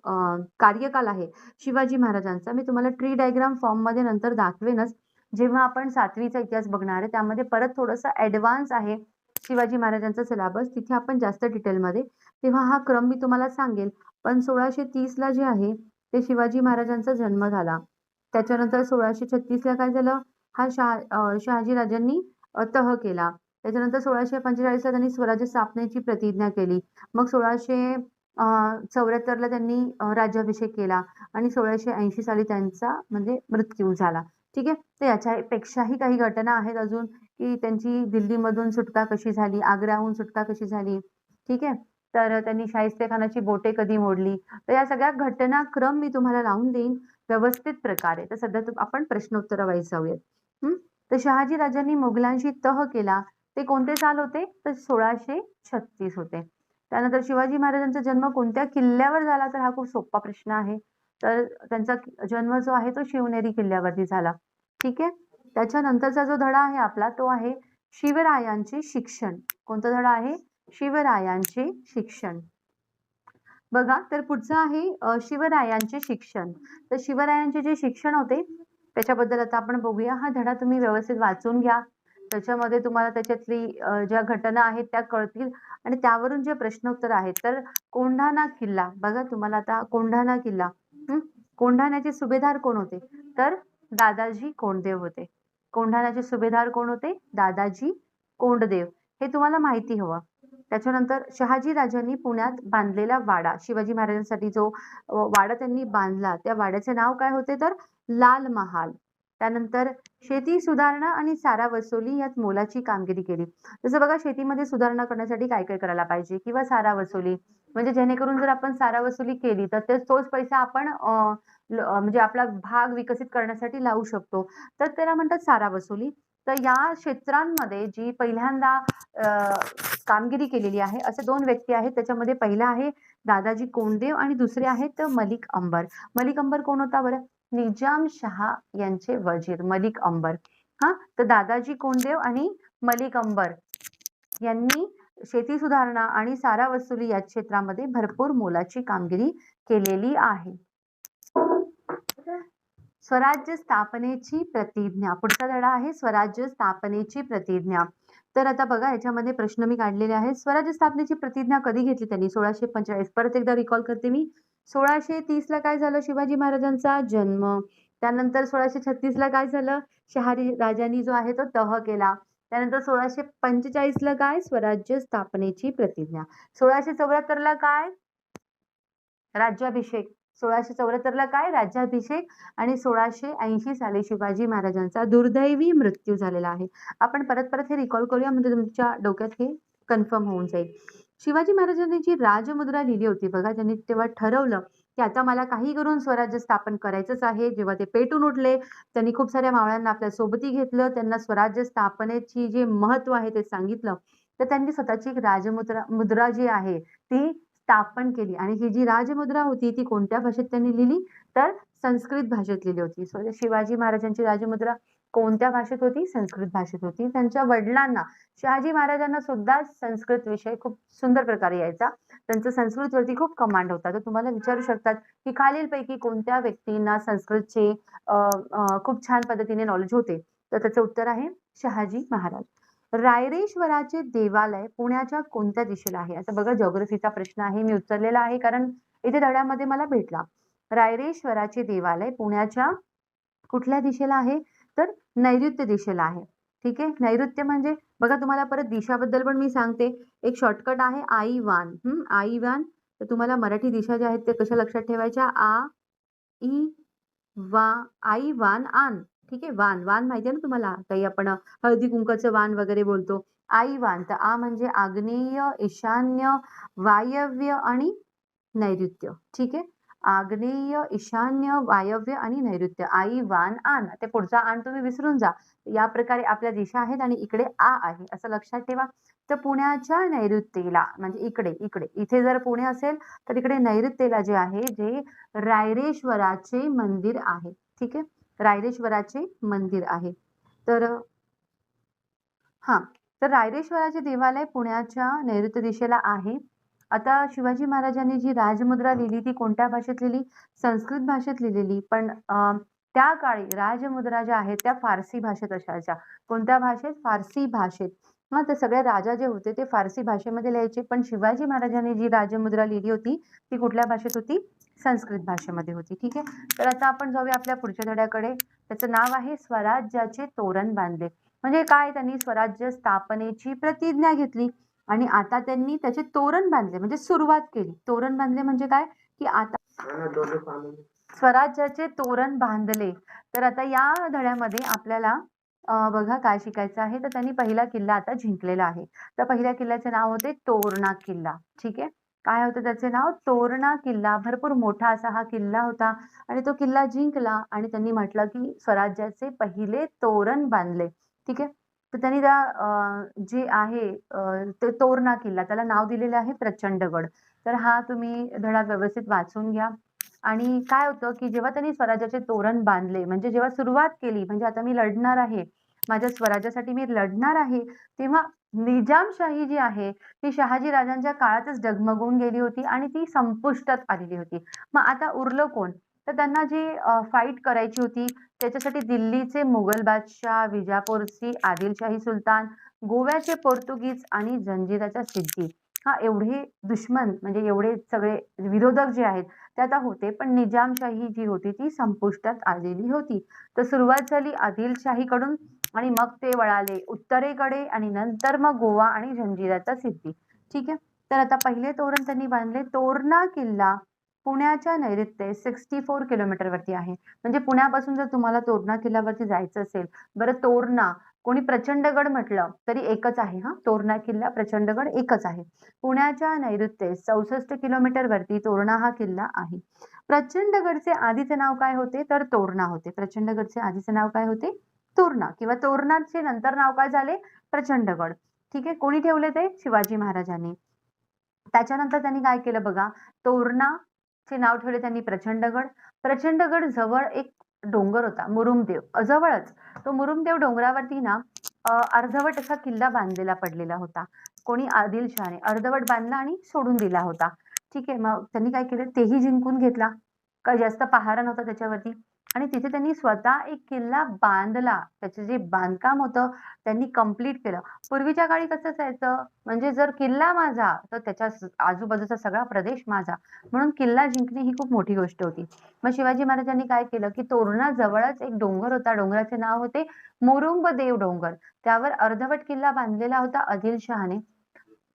कार्यकाल आहे शिवाजी महाराजांचा, मी तुम्हाला ट्री डायग्राम फॉर्ममध्ये नंतर दाखवेनच. जेव्हा आपण 7वी चा इतिहास बघणार आहे, त्यामध्ये परत थोडंसं ॲडव्हान्स आहे शिवाजी महाराजांचा सिलेबस. तिथे आपण जास्त डिटेलमध्ये, तेव्हा हा क्रम मी तुम्हाला सांगेल. पण 1630 ला जे आहे, ते शिवाजी महाराजांचा जन्म झाला. त्याच्यानंतर 1636 ला काय झालं? शहाजी राजांनी तह केला. त्याच्यानंतर 1645 ला त्यांनी स्वराज्य स्थापनेची प्रतिज्ञा केली. मग 1674 ला त्यांनी राज्याभिषेक केला आणि 1680 साली त्यांचा म्हणजे मृत्यू झाला. ठीक आहे. तर याच्यापेक्षाही काही घटना आहेत अजून, की त्यांची दिल्लीमधून सुटका कशी झाली, आग्र्याहून सुटका कशी झाली. ठीक आहे. तर त्यांनी शाहिस्तेखानाची बोटे कधी मोडली. तर या सगळ्या घटनाक्रम मी तुम्हाला लावून देईन व्यवस्थित प्रकारे. तर सध्या आपण प्रश्नोत्तर वाईज जाऊयात. हं. तर शहाजी राजांनी मुघलांशी तह केला. ते कोणते साल होते? तर 1636 होते. त्यानंतर शिवाजी महाराजांचा जन्म कोणत्या किल्ल्यावर झाला? तर हा खूप सोपा प्रश्न आहे. तर त्यांचा जन्म जो आहे तो शिवनेरी किल्ल्यावरती झाला. ठीक आहे. त्याच्यानंतरचा जो धडा आहे आपला तो आहे शिवरायांचे शिक्षण. कोणता धडा आहे? शिवरायांचे शिक्षण. बघा तर पुढचं आहे शिवरायांचे शिक्षण. तर शिवरायांचे जे शिक्षण होते त्याच्याबद्दल आता आपण बघूया. हा धडा तुम्ही व्यवस्थित वाचून घ्या. त्याच्यामध्ये तुम्हाला त्याच्यातली ज्या घटना आहेत त्या कळतील आणि त्यावरून जे प्रश्नोत्तर आहेत. तर कोंढाणा किल्ला बघा तुम्हाला आता कोंढाणा किल्ला. हं. कोंढाण्याचे सुभेदार कोण होते? तर दादाजी कोंडदेव होते. कोंढाण्याचे सुभेदार कोण होते? दादाजी कोंडदेव. हे तुम्हाला माहिती हवं. त्याच्यानंतर शहाजी राजांनी पुण्यात बांधलेला वाडा, शिवाजी महाराजांसाठी जो वाडा त्यांनी बांधला, त्या वाड्याचे नाव काय होते? तर लाल महाल. त्यानंतर शेती सुधारणा आणि चारा वसुली यात मोलाची कामगिरी केली. जसं बघा शेतीमध्ये सुधारणा करण्यासाठी काय काय करायला पाहिजे किंवा चारा वसुली म्हणजे जेणेकरून जर आपण चारा वसुली केली तर तोच पैसा आपण म्हणजे आपला भाग विकसित करण्यासाठी लावू शकतो. तर त्याला म्हणतात चारा वसुली. तर या क्षेत्रांमध्ये जी पहिल्यांदा कामगिरी केलेली आहे असे 2 व्यक्ती आहेत. त्याच्यामध्ये पहिला आहे दादाजी कोंडदेव आणि दुसरे आहेत मलिक अंबर. मलिक अंबर कोण होता बरं? निजाम शहा यांचे वजीर मलिक अंबर. हां, तर दादाजी कोंडदेव आणि मलिक अंबर यांनी शेती सुधारणा आणि चारा वसुली या क्षेत्रामध्ये भरपूर मोलाची कामगिरी केलेली आहे. स्वराज्य स्थापनेची प्रतिज्ञा. पुढचा धडा आहे स्वराज्य स्थापनेची प्रतिज्ञा. तर आता बघा याच्यामध्ये प्रश्न मी काढलेले आहेत. स्वराज्य स्थापनेची प्रतिज्ञा कधी घेतली त्यांनी? 1645. परत एकदा रिकॉल करते मी. 1630 ला काय झालं? शिवाजी महाराजांचा जन्म. त्यानंतर 1636 ला काय झालं? शहाजी राजांनी जो आहे तो तह केला. त्यानंतर 1645 ला काय? स्वराज्य स्थापनेची प्रतिज्ञा. 1674 ला काय? राज्याभिषेक. 1674 ला काय? राज्याभिषेक आणि 1680 साली शिवाजी महाराजांचा दुर्दैवी मृत्यू झालेला आहे. आपण परत हे रिकॉल करूया म्हणजे तुमच्या डोक्यात हे कन्फर्म होऊन जाईल. शिवाजी महाराजांनी जी राजमुद्रा लिहिली होती बघा, त्यांनी तेव्हा ठरवलं, की आता मला काही करून स्वराज्य स्थापन करायचंच आहे. जेव्हा ते पेटून उठले, त्यांनी खूप साऱ्या मावळ्यांना आपल्या सोबती घेतलं. त्यांना स्वराज्य स्थापनेची जे महत्त्व आहे ते सांगितलं. तर त्यांनी स्वतःची एक मुद्रा जी आहे ती स्थापन केली आणि ही जी राजमुद्रा होती ती कोणत्या भाषेत त्यांनी लिहिली? तर संस्कृत भाषेत लिहिली होती. शिवाजी महाराजांची राजमुद्रा कोणत्या भाषेत होती? संस्कृत भाषेत होती. त्यांच्या वडिलांना, शहाजी महाराजांना सुद्धा संस्कृत विषय खूप सुंदर प्रकारे यायचा. त्यांचं संस्कृतवरती खूप कमांड होता. तर तुम्हाला विचारू शकतात, की खालीलपैकी कोणत्या व्यक्तींना संस्कृतचे खूप छान पद्धतीने नॉलेज होते? तर त्याचं उत्तर आहे शहाजी महाराज. रायरेश्वराचे देवालय पुण्याच्या कोणत्या दिशेला आहे? आता बघा जिओग्राफीचा प्रश्न आहे. मी उचललेला आहे कारण इथे धड्यामध्ये मला भेटला. रायरेश्वराचे देवालय पुण्याच्या कुठल्या दिशेला आहे? तर नैऋत्य दिशेला आहे. ठीक आहे. नैऋत्य म्हणजे बघा तुम्हाला परत दिशाबद्दल पण मी सांगते. एक शॉर्टकट आहे आई-वान. आई-वान. तर तुम्हाला मराठी दिशा ज्या आहेत ते कशा लक्षात ठेवायच्या? आ, ई, वा, आई, वान, आन. ठीक आहे. वान, वान माहिती आहे ना तुम्हाला? काही आपण हळदी-कुंकाचं वान वगैरे बोलतो. आई, वान. तर आ म्हणजे आग्नेय, ईशान्य, वायव्य आणि नैऋत्य. ठीक आहे. आग्नेय, ईशान्य, वायव्य आणि नैऋत्य. आई, वान, आन. ते पुढचा आन तुम्ही विसरून जा. या प्रकारे आपल्या दिशा आहेत आणि इकडे आ आहे असं लक्षात ठेवा. तर पुण्याच्या नैऋत्येला म्हणजे इकडे, इकडे. इथे जर पुणे असेल तर इकडे नैऋत्येला जे आहे जे रायरेश्वराचे मंदिर आहे. ठीक आहे. रायरेश्वराचे मंदिर आहे. तर हां. तर रायरेश्वराचे देवालय पुण्याच्या नैऋत्य दिशेला आहे. आता शिवाजी महाराजांनी जी राजमुद्रा लिहिली ती कोणत्या भाषेत लिहिली? संस्कृत भाषेत लिहिलेली. पण त्या काळी राजमुद्रा ज्या आहेत त्या फारसी भाषेत असायच्या. कोणत्या भाषेत? फारसी भाषेत. हां, तर सगळे राजा जे होते ते फारसी भाषेमध्ये लिहायचे. पण शिवाजी महाराजांनी जी राजमुद्रा लिहिली होती ती कुठल्या भाषेत होती? संस्कृत भाषेमध्ये होती. ठीक आहे. तर आता आपण जाऊया आपल्या पुढच्या धड्याकडे. त्याचं नाव आहे स्वराज्याचे तोरण बांधले. म्हणजे काय? त्यांनी स्वराज्य स्थापनेची प्रतिज्ञा घेतली आणि आता त्यांनी त्याचे तोरण बांधले म्हणजे सुरुवात केली. तोरण बांधले म्हणजे काय? की आता स्वराज्याचे तोरण बांधले. तर आता या धड्यामध्ये आपल्याला बघा काय शिकायचं आहे. तर त्यांनी पहिला किल्ला आता जिंकलेला आहे. तर पहिल्या किल्ल्याचे नाव होते तोरणा किल्ला. ठीक आहे. काय होतं त्याचे नाव? तोरणा किल्ला. भरपूर मोठा असा हा किल्ला होता आणि तो किल्ला जिंकला आणि त्यांनी म्हटलं की स्वराज्याचे पहिले तोरण बांधले. ठीक आहे. तर त्यांनी जे आहे ते तोरणा किल्ला त्याला नाव दिलेलं आहे प्रचंडगड. तर हा तुम्ही धडा व्यवस्थित वाचून घ्या. आणि काय होतं की जेव्हा त्यांनी स्वराज्याचे तोरण बांधले म्हणजे जेव्हा सुरुवात केली म्हणजे आता मी लढणार आहे, माझ्या स्वराज्यासाठी मी लढणार आहे, तेव्हा निजामशाही जी आहे ती शहाजी राजांच्या काळातच डगमगून गेली होती आणि ती संपुष्टात आलेली होती. मग आता उरलं कोण? तर त्यांना जी फाईट करायची होती त्याच्यासाठी दिल्लीचे मुघल बादशाह, विजापूरची आदिलशाही सुलतान, गोव्याचे पोर्तुगीज आणि जंजिराचा सिद्दी. हां, एवढे दुश्मन म्हणजे एवढे सगळे विरोधक जे आहेत ते आता होते. पण निजामशाही जी होती ती संपुष्टात आलेली होती. तर सुरुवात झाली आदिलशाहीकडून आणि मग ते वळाले उत्तरेकडे आणि नंतर मग गोवा आणि जंजिराचा सिद्दी. ठीक आहे. तर आता पहिले तोरण त्यांनी बांधले. तोरणा किल्ला पुण्याच्या नैऋत्य 64 किलोमीटरवरती आहे. म्हणजे पुण्यापासून जर तुम्हाला तोरणा किल्ल्यावरती जायचं असेल, बरं तोरणा कोणी प्रचंडगड म्हटलं तरी एकच आहे हां. तोरणा किल्ला, प्रचंडगड एकच आहे. पुण्याच्या नैऋत्य 64 किलोमीटरवरती तोरणा हा किल्ला आहे. प्रचंडगडचे आधीचे नाव काय होते? तर तोरणा होते. प्रचंडगडचे आधीचे नाव काय होते? तोरणा किंवा तोरणाचे नंतर नाव काय झाले? प्रचंडगड. ठीक आहे. कोणी ठेवले ते? शिवाजी महाराजांनी. त्याच्यानंतर त्यांनी काय केलं बघा, तोरणाचे नाव ठेवले त्यांनी प्रचंडगड. प्रचंडगड जवळ एक डोंगर होता, मुरुमदेव जवळच. तो मुरुमदेव डोंगरावरती ना अर्धवट असा किल्ला बांधलेला पडलेला होता. कोणी आदिलशहाने अर्धवट बांधला आणि सोडून दिला होता. ठीक आहे. मग त्यांनी काय केलं तेही जिंकून घेतला. काही जास्त पहारा नव्हता त्याच्यावरती आणि तिथे त्यांनी स्वतः एक किल्ला बांधला. त्याचं जे बांधकाम होतं त्यांनी कंप्लीट केलं. पूर्वीच्या काळी कसं असायचं म्हणजे जर किल्ला माझा तर त्याच्या आजूबाजूचा सगळा प्रदेश माझा. म्हणून किल्ला जिंकणे ही खूप मोठी गोष्ट होती. मग शिवाजी महाराजांनी काय केलं की तोरणाजवळच एक डोंगर होता. डोंगराचे नाव होते मुरुंबदेव डोंगर. त्यावर अर्धवट किल्ला बांधलेला होता आदिलशहाने.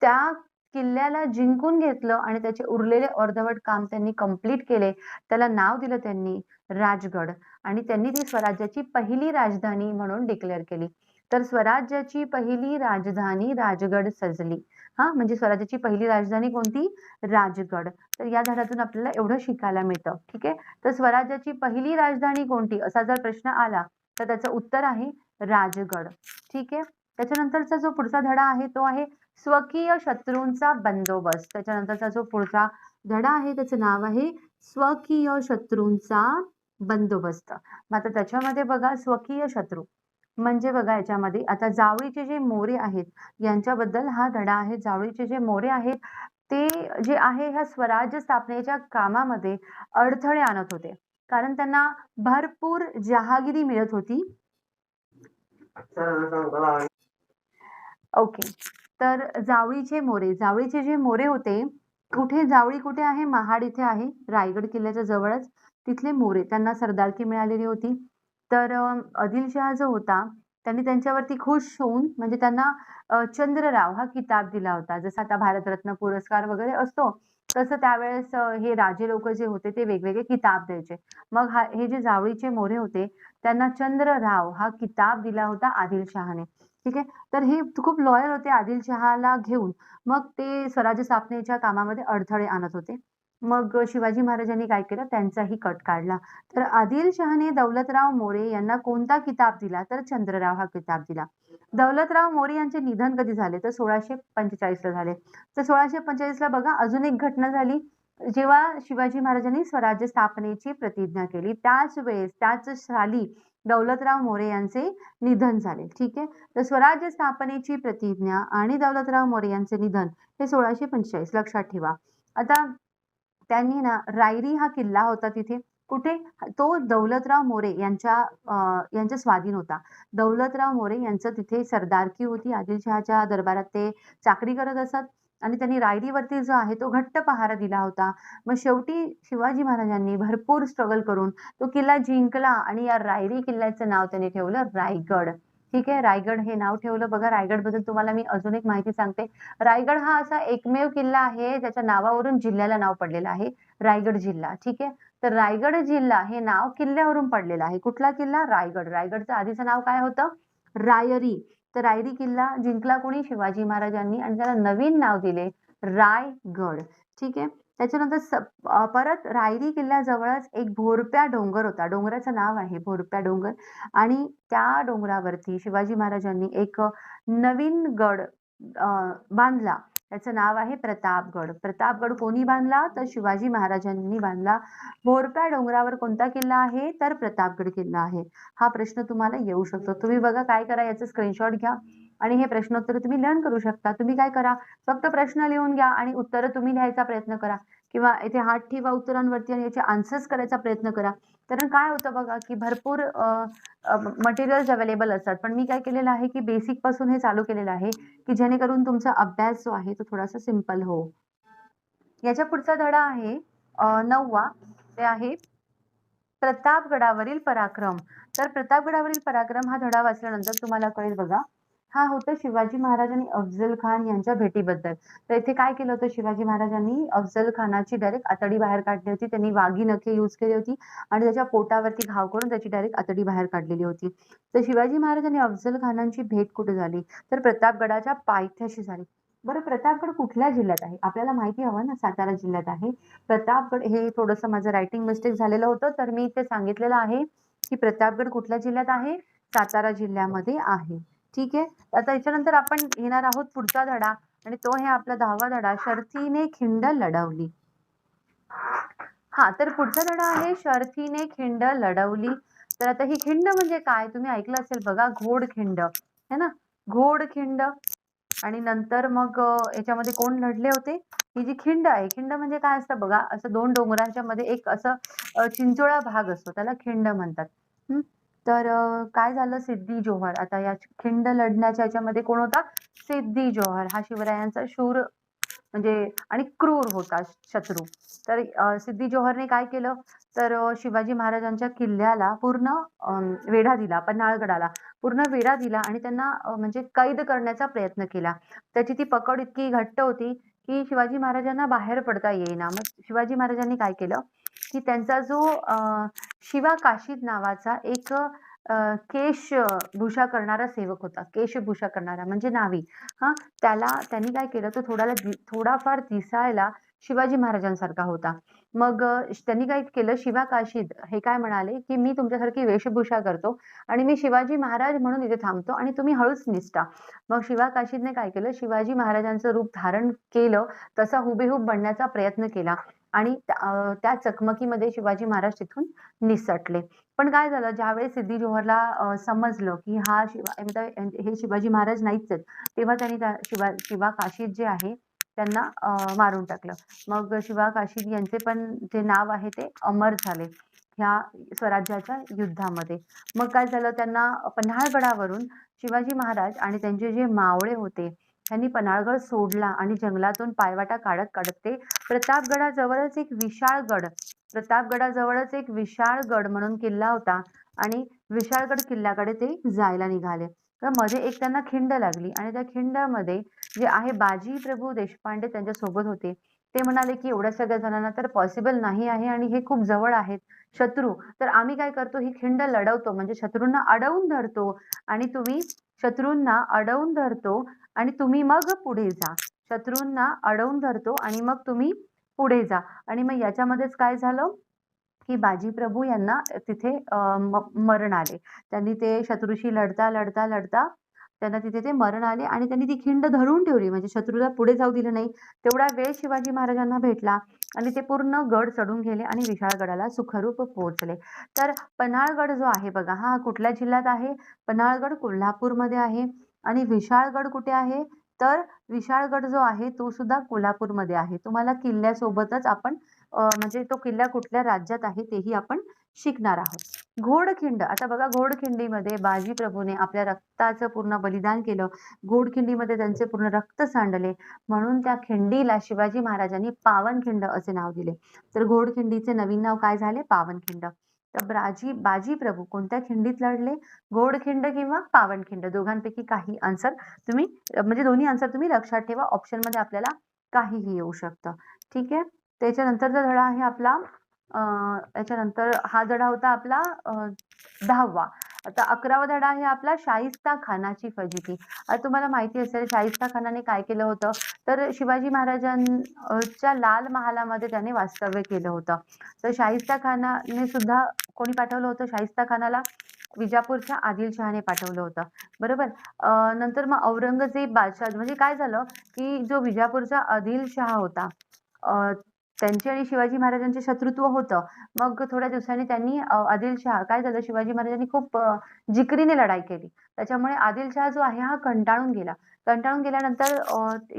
त्या किल्ल्याला जिंकून घेतलं आणि त्याचे उरलेले अर्धवट काम त्यांनी कंप्लीट केले. त्याला नाव दिलं त्यांनी राजगड आणि त्यांनी ती स्वराज्याची पहिली राजधानी म्हणून डिक्लेअर केली. तर स्वराज्याची पहिली राजधानी राजगड सजली. हां, म्हणजे स्वराज्याची पहिली राजधानी कोणती? राजगड. तर या धड्यातून आपल्याला एवढं शिकायला मिळतं. ठीक आहे. तर स्वराज्याची पहिली राजधानी कोणती? असा जर प्रश्न आला तर त्याचं उत्तर आहे राजगड. ठीक आहे. त्याच्यानंतरचा जो पुढचा धडा आहे तो आहे स्वकीय शत्रूंचा बंदोबस्त. त्याच्यानंतरचा जो पुढचा धडा आहे त्याचं नाव आहे स्वकीय शत्रूंचा बंदोबस्त. मग आता त्याच्यामध्ये बघा स्वकीय शत्रू म्हणजे बघा याच्यामध्ये आता जावळीचे जे मोरे आहेत यांच्याबद्दल हा धडा आहे. जावळीचे जे मोरे आहेत ते जे आहे ह्या स्वराज्य स्थापनेच्या कामामध्ये अडथळे आणत होते. कारण त्यांना भरपूर जहागिरी मिळत होती. ओके. तर जावळीचे मोरे, जावळीचे जे मोरे होते, कुठे जावळी कुठे आहे? महाड इथे आहे, रायगड किल्ल्याच्या जवळच. तिथले मोरे त्यांना सरदारकी मिळालेली होती. तर आदिलशहा जो होता, त्यांनी त्यांच्यावरती खुश होऊन म्हणजे त्यांना चंद्रराव हा किताब दिला होता. जसं आता भारतरत्न पुरस्कार वगैरे असतो, तसं त्यावेळेस हे राजे लोकं जे होते ते वेगवेगळे किताब द्यायचे. मग हे जे जावळीचे मोरे होते, त्यांना चंद्रराव हा किताब दिला होता आदिलशहाने. ठीक आहे. तर हे खूप लॉयल होते आदिलशहाला घेऊन. मग ते स्वराज्य स्थापनेच्या कामामध्ये अडथळे आणत होते. मग शिवाजी महाराजांनी काय केलं, त्यांचाही कट काढला. तर आदिलशहाने दौलतराव मोरे यांना कोणता किताब दिला? तर चंद्रराव हा किताब दिला. दौलतराव मोरे यांचे निधन कधी झाले? तर 1645 ला झाले. तर 1645 ला बघा अजून एक घटना झाली. जेव्हा शिवाजी महाराजांनी स्वराज्य स्थापनेची प्रतिज्ञा केली, त्याच वेळेस, त्याच साली दौलतराव मोरे यांचे निधन झाले. ठीक आहे. तर स्वराज्य स्थापनेची प्रतिज्ञा आणि दौलतराव मोरे यांचे निधन हे 1645 लक्षात ठेवा. आता त्यांनी ना रायरी हा किल्ला होता तिथे. कुठे? तो दौलतराव मोरे यांच्या स्वाधीन होता. दौलतराव मोरे यांचं तिथे सरदारकी होती. आदिलशहाच्या दरबारात ते चाकरी करत असत आणि त्यांनी रायरीवरती जो आहे तो घट्ट पहारा दिला होता. मग शेवटी शिवाजी महाराजांनी भरपूर स्ट्रगल करून तो किल्ला जिंकला आणि या रायरी किल्ल्याचं नाव त्यांनी ठेवलं रायगड. ठीक आहे. रायगड हे नाव ठेवलं. बघा रायगडबद्दल तुम्हाला मी अजून एक माहिती सांगते. रायगड हा असा एकमेव किल्ला आहे ज्याच्या नावावरून जिल्ह्याला नाव पडलेलं आहे, रायगड जिल्हा. ठीक आहे. तर रायगड जिल्हा हे नाव किल्ल्यावरून पडलेलं आहे. कुठला किल्ला? रायगड. रायगडचं आधीचं नाव काय होतं? रायरी. तर रायरी किल्ला जिंकला कोणी? शिवाजी महाराजांनी आणि त्याला नवीन नाव दिले रायगड. ठीक आहे. त्याच्यानंतर परत रायरी किल्ल्याजवळच एक भोरप्या डोंगर होता. डोंगराचं नाव आहे भोरप्या डोंगर आणि त्या डोंगरावरती शिवाजी महाराजांनी एक नवीन गड बांधला. त्याचं नाव आहे प्रतापगड. प्रतापगड कोणी बांधला? तर शिवाजी महाराजांनी बांधला. भोरप्या डोंगरावर कोणता किल्ला आहे? तर प्रतापगड किल्ला आहे. हा प्रश्न तुम्हाला येऊ शकतो. तुम्ही बघा काय करा याचं स्क्रीनशॉट घ्या आणि हे प्रश्नोत्तर तुम्ही लर्न करू शकता. तुम्ही काय करा फक्त प्रश्न लिहून घ्या आणि उत्तरं तुम्ही लिहायचा प्रयत्न करा किंवा इथे हात ठेवा उत्तरांवरती आणि याचे आन्सर्स करायचा प्रयत्न करा. कारण काय होतं बघा, की भरपूर मटेरियल्स अवेलेबल असतात. पण मी काय केलेलं आहे, की बेसिकपासून हे चालू केलेलं आहे, की जेणेकरून तुमचा अभ्यास जो आहे तो थोडासा सिंपल हो. याच्या पुढचा धडा आहे 9वा. ते आहे प्रतापगडावरील पराक्रम. तर प्रतापगडावरील पराक्रम हा धडा वाचल्यानंतर तुम्हाला कळेल बघा. हा होता शिवाजी महाराज आणि अफझल खान यांच्या भेटीबद्दल. तर इथे काय केलं होतं शिवाजी महाराजांनी अफझल खानाची डायरेक्ट आतडी बाहेर काढली होती. त्यांनी वाघी नखे यूज केली होती आणि त्याच्या पोटावरती घाव करून त्याची डायरेक्ट आतडी बाहेर काढलेली होती. तर शिवाजी महाराज आणि अफझल खानांची भेट कुठे झाली? तर प्रतापगडाच्या पायथ्याशी झाली. बरं प्रतापगड कुठल्या जिल्ह्यात आहे? आपल्याला माहिती हवं ना, सातारा जिल्ह्यात आहे. प्रतापगड हे थोडंसं माझं रायटिंग मिस्टेक झालेलं होतं, तर मी इथे सांगितलेलं आहे, की प्रतापगड कुठल्या जिल्ह्यात आहे? सातारा जिल्ह्यामध्ये आहे. ठीक आहे. आता याच्यानंतर आपण घेणार आहोत पुढचा धडा आणि तो आहे आपला 10वा धडा, शर्थीने खिंड लढवली. हां, तर पुढचा धडा आहे शर्थीने खिंड लढवली. तर आता ही खिंड म्हणजे काय? तुम्ही ऐकलं असेल बघा घोडखिंड, है ना? घोडखिंड आणि नंतर मग याच्यामध्ये कोण लढले होते? ही जी खिंड आहे, खिंड म्हणजे काय असतं बघा, असं 2 डोंगरांच्या मध्ये एक असं चिंचोळा भाग असतो, त्याला खिंड म्हणतात. हं. तर काय झालं सिद्दी जोहर आता या खिंड लढण्याच्या याच्यामध्ये कोण होता? सिद्दी जोहर हा शिवरायांचा शूर म्हणजे आणि क्रूर होता शत्रू. तर सिद्दी जोहरने काय केलं? तर शिवाजी महाराजांच्या किल्ल्याला पूर्ण वेढा दिला, पन्हाळगडाला पूर्ण वेढा दिला आणि त्यांना म्हणजे कैद करण्याचा प्रयत्न केला. त्याची ती पकड इतकी घट्ट होती, की शिवाजी महाराजांना बाहेर पडता येईना. मग शिवाजी महाराजांनी काय केलं, की त्यांचा जो शिवा काशीद नावाचा एक केशभूषा करणारा सेवक होता. केशभूषा करणारा म्हणजे न्हावी. हां, त्यांनी काय केलं, तो थोडाफार दिसायला शिवाजी महाराजांसारखा होता. मग त्यांनी काय केलं, शिवा काशीद हे काय म्हणाले, की "मी तुमच्यासारखी वेशभूषा करतो आणि मी शिवाजी महाराज म्हणून इथे थांबतो आणि तुम्ही हळूच निसटा." मग शिवा काशीदने काय केलं, शिवाजी महाराजांचं रूप धारण केलं, तसा हुबेहूब बनण्याचा प्रयत्न केला आणि त्या चकमकीमध्ये शिवाजी महाराज तिथून निसटले. पण काय झालं, ज्यावेळेस सिद्दी जोहरला समजलं, की म्हणजे हे शिवाजी महाराज नाहीच आहेत, तेव्हा त्यांनी शिवा काशीद जे आहे त्यांना मारून टाकलं. मग शिवा काशीद यांचे पण जे नाव आहे ते अमर झाले ह्या स्वराज्याच्या युद्धामध्ये. मग काय झालं त्यांना पन्हाळगडावरून शिवाजी महाराज आणि त्यांचे जे मावळे होते, त्यांनी पन्हाळगड सोडला आणि जंगलातून पायवाटा काढत ते प्रतापगडाजवळच एक विशाळ गड म्हणून किल्ला होता. आणि विशाळगड किल्ल्याकडे ते जायला निघाले. तर मध्ये एक त्यांना खिंड लागली आणि त्या खिंडामध्ये जे आहे बाजी प्रभू देशपांडे त्यांच्या सोबत होते. ते म्हणाले की एवढ्या सगळ्या जणांना तर पॉसिबल नाही आहे आणि हे खूप जवळ आहेत शत्रू. तर आम्ही काय करतो, ही खिंड लढवतो म्हणजे शत्रूंना अडवून धरतो आणि तुम्ही शत्रूंना अडवून धरतो आणि तुम्ही मग पुढे जा. शत्रूंना अडवून धरतो आणि मग तुम्ही पुढे जा. आणि मग याच्यामध्येच काय झालं, की बाजी प्रभू यांना तिथे मरण आले. त्यांनी ते शत्रूशी लढता त्यांना तिथे ते मरण आले आणि त्यांनी ती खिंड धरून ठेवली. म्हणजे शत्रूला पुढे जाऊ दिलं नाही. तेवढा वेळ शिवाजी महाराजांना भेटला आणि ते पूर्ण गड चढून गेले आणि विशाळगडाला सुखरूप पोहोचले. तर पन्हाळगड जो आहे बघा, हा कुठल्या जिल्ह्यात आहे? पन्हाळगड कोल्हापूरमध्ये आहे. आणि विशाळगड कुठे आहे? तर विशाळगड जो आहे तो सुद्धा कोल्हापूरमध्ये आहे. तुम्हाला किल्ल्यासोबतच आपण म्हणजे तो किल्ला कुठल्या राज्यात आहे तेही आपण शिकणार आहोत. घोडखिंड, आता बघा घोडखिंडीमध्ये बाजी प्रभूने आपल्या रक्ताचं पूर्ण बलिदान केलं. घोडखिंडीमध्ये त्यांचे पूर्ण रक्त सांडले. म्हणून त्या खिंडीला शिवाजी महाराजांनी पावनखिंड असे नाव दिले. तर घोडखिंडीचे नवीन नाव काय झाले? पावनखिंड. तर बाजी प्रभू कोणत्या खिंडीत लढले? घोडखिंड किंवा पावनखिंड, दोघांपैकी काही आन्सर तुम्ही म्हणजे दोन्ही आन्सर तुम्ही लक्षात ठेवा. ऑप्शनमध्ये आपल्याला काहीही येऊ शकतं. ठीक आहे. त्याच्यानंतरचा धडा आहे आपला याच्यानंतर हा धडा होता आपला 10वा. आता 11वा धडा आहे आपला शाहिस्ता खानाची फजिती. आता तुम्हाला माहिती असेल शाहिस्ता खानाने काय केलं होतं, तर शिवाजी महाराजांच्या लाल महालामध्ये त्याने वास्तव्य केलं होतं. तर शाहिस्ता खानाने सुद्धा कोणी पाठवलं होतं शाहिस्ता खानाला? विजापूरच्या आदिलशहाने पाठवलं होतं. बरोबर. नंतर मग औरंगजेब बादशाह म्हणजे काय झालं, की जो विजापूरचा आदिलशहा होता, त्यांचे आणि शिवाजी महाराजांचे शत्रुत्व होतं. मग थोड्या दिवसांनी त्यांनी आदिलशहा काय झालं, शिवाजी महाराजांनी खूप जिकरीने लढाई केली. त्याच्यामुळे आदिलशहा जो आहे हा कंटाळून गेला. कंटाळून गेल्यानंतर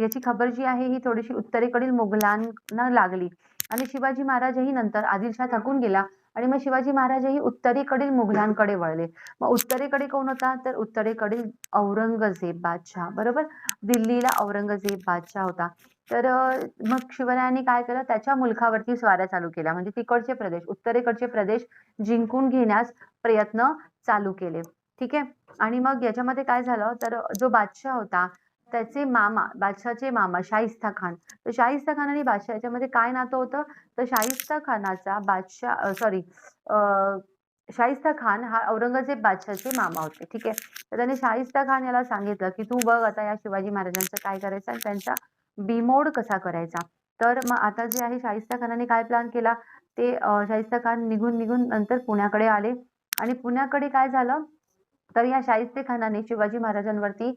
याची खबर जी आहे ही थोडीशी उत्तरेकडील मुघलांना लागली आणि शिवाजी महाराजही नंतर आदिलशहा थकून गेला आणि मग शिवाजी महाराजही उत्तरेकडील मुघलांकडे वळले. मग उत्तरेकडे कोण होता? तर उत्तरेकडील औरंगजेब बादशाह. बरोबर. दिल्लीला औरंगजेब बादशाह होता. तर मग शिवरायांनी काय केलं, त्याच्या मुलखावरती स्वाऱ्या चालू केल्या. म्हणजे तिकडचे प्रदेश, उत्तरेकडचे प्रदेश जिंकून घेण्यास प्रयत्न चालू केले. ठीक आहे. आणि मग याच्यामध्ये काय झालं, तर जो बादशाह होता त्याचे मामा, बादशाहचे मामा शाहिस्ता खान. तर शाहिस्ता खान आणि बादशाह याच्यामध्ये काय नातं होतं, तर शाहिस्ता खानाचा बादशाह शाहिस्ता खान हा औरंगजेब बादशाहचे मामा होते. ठीक आहे. तर त्याने शाहिस्ता खान याला सांगितलं, की "तू बघ आता या शिवाजी महाराजांचं काय करायचं आणि त्यांचा बिमोड कसा करायचा." तर मग आता जे आहे शाहिस्ता खानाने काय प्लॅन केला, ते शाहिस्ता खान निघून नंतर पुण्याकडे आले आणि पुण्याकडे काय झालं, तर या शाहिस्ते खानाने शिवाजी महाराजांवरती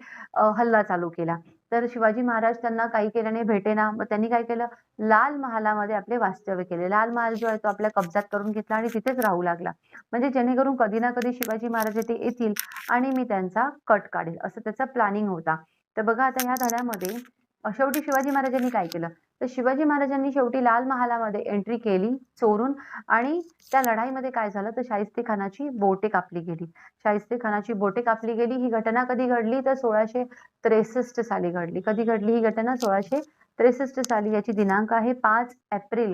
हल्ला चालू केला. तर शिवाजी महाराज त्यांना काही केल्याने भेटेना. मग त्यांनी काय केलं, लाल महालामध्ये आपले वास्तव्य केले. लाल महाल जो आहे तो आपल्या कब्जात करून घेतला आणि तिथेच राहू लागला. म्हणजे जेणेकरून कधी ना कधी शिवाजी महाराज इथे येतील आणि मी त्यांचा कट काढेल, असं त्याचा प्लॅनिंग होता. तर बघा आता ह्या धड्यामध्ये शेवटी शिवाजी महाराजांनी काय केलं, तर शिवाजी महाराजांनी शेवटी लाल महालामध्ये एंट्री केली चोरून आणि त्या लढाईमध्ये काय झालं, तर शाहिस्ते खानाची बोटे कापली गेली. शाहिस्ते खानाची बोटे कापली गेली. ही घटना कधी घडली, तर 1663 साली घडली. कधी घडली ही घटना? 1663 साली. याची दिनांक आहे 5 एप्रिल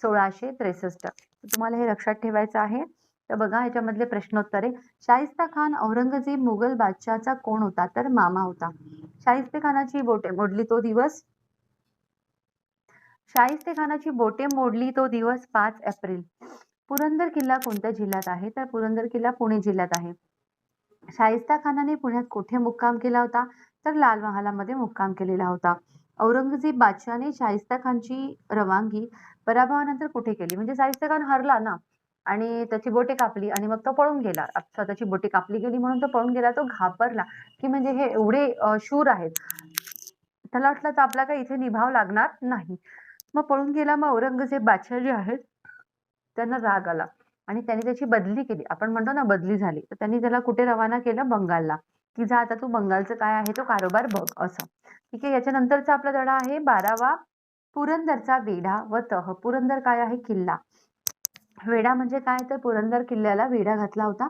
1663. तुम्हाला हे लक्षात ठेवायचं आहे. तर बघा ह्याच्यामधले प्रश्नोत्तरे. शाहिस्ता खान औरंगजेब मुघल बादशाहचा कोण होता? तर मामा होता. शाहिस्ते खानाची बोटे मोडली तो दिवस शाहिस्ते खानाची बोटे मोडली तो दिवस 5 एप्रिल. पुरंदर किल्ला कोणत्या जिल्ह्यात आहे? तर पुरंदर किल्ला पुणे जिल्ह्यात आहे. शाहिस्ता खानाने पुण्यात कुठे मुक्काम केला होता? तर लाल महालामध्ये मुक्काम केलेला होता. औरंगजेब बादशाहने शाहिस्ता खानची रवानगी पराभवानंतर कुठे केली? म्हणजे शाहिस्ता खान हरला ना आणि त्याची बोटे कापली आणि मग तो पळून गेला. स्वतःची बोटे कापली गेली म्हणून तो पळून गेला. तो घाबरला, की म्हणजे हे एवढे शूर आहेत. त्याला वाटलं तर आपला काही इथे निभाव लागणार नाही. मग पळून गेला. मग औरंगजेब बादशाह जे आहेत त्यांना राग आला आणि त्यांनी त्याची बदली केली. आपण म्हणतो ना बदली झाली. तर त्यांनी त्याला कुठे रवाना केलं? बंगालला, की जा आता तू बंगालचं काय आहे तो कारभार बघ असं. ठीक आहे. याच्यानंतरचा आपला धडा आहे 12वा, पुरंदरचा वेढा व तह. पुरंदर काय आहे? किल्ला. वेढा म्हणजे काय? तर पुरंदर किल्ल्याला वेढा घातला होता.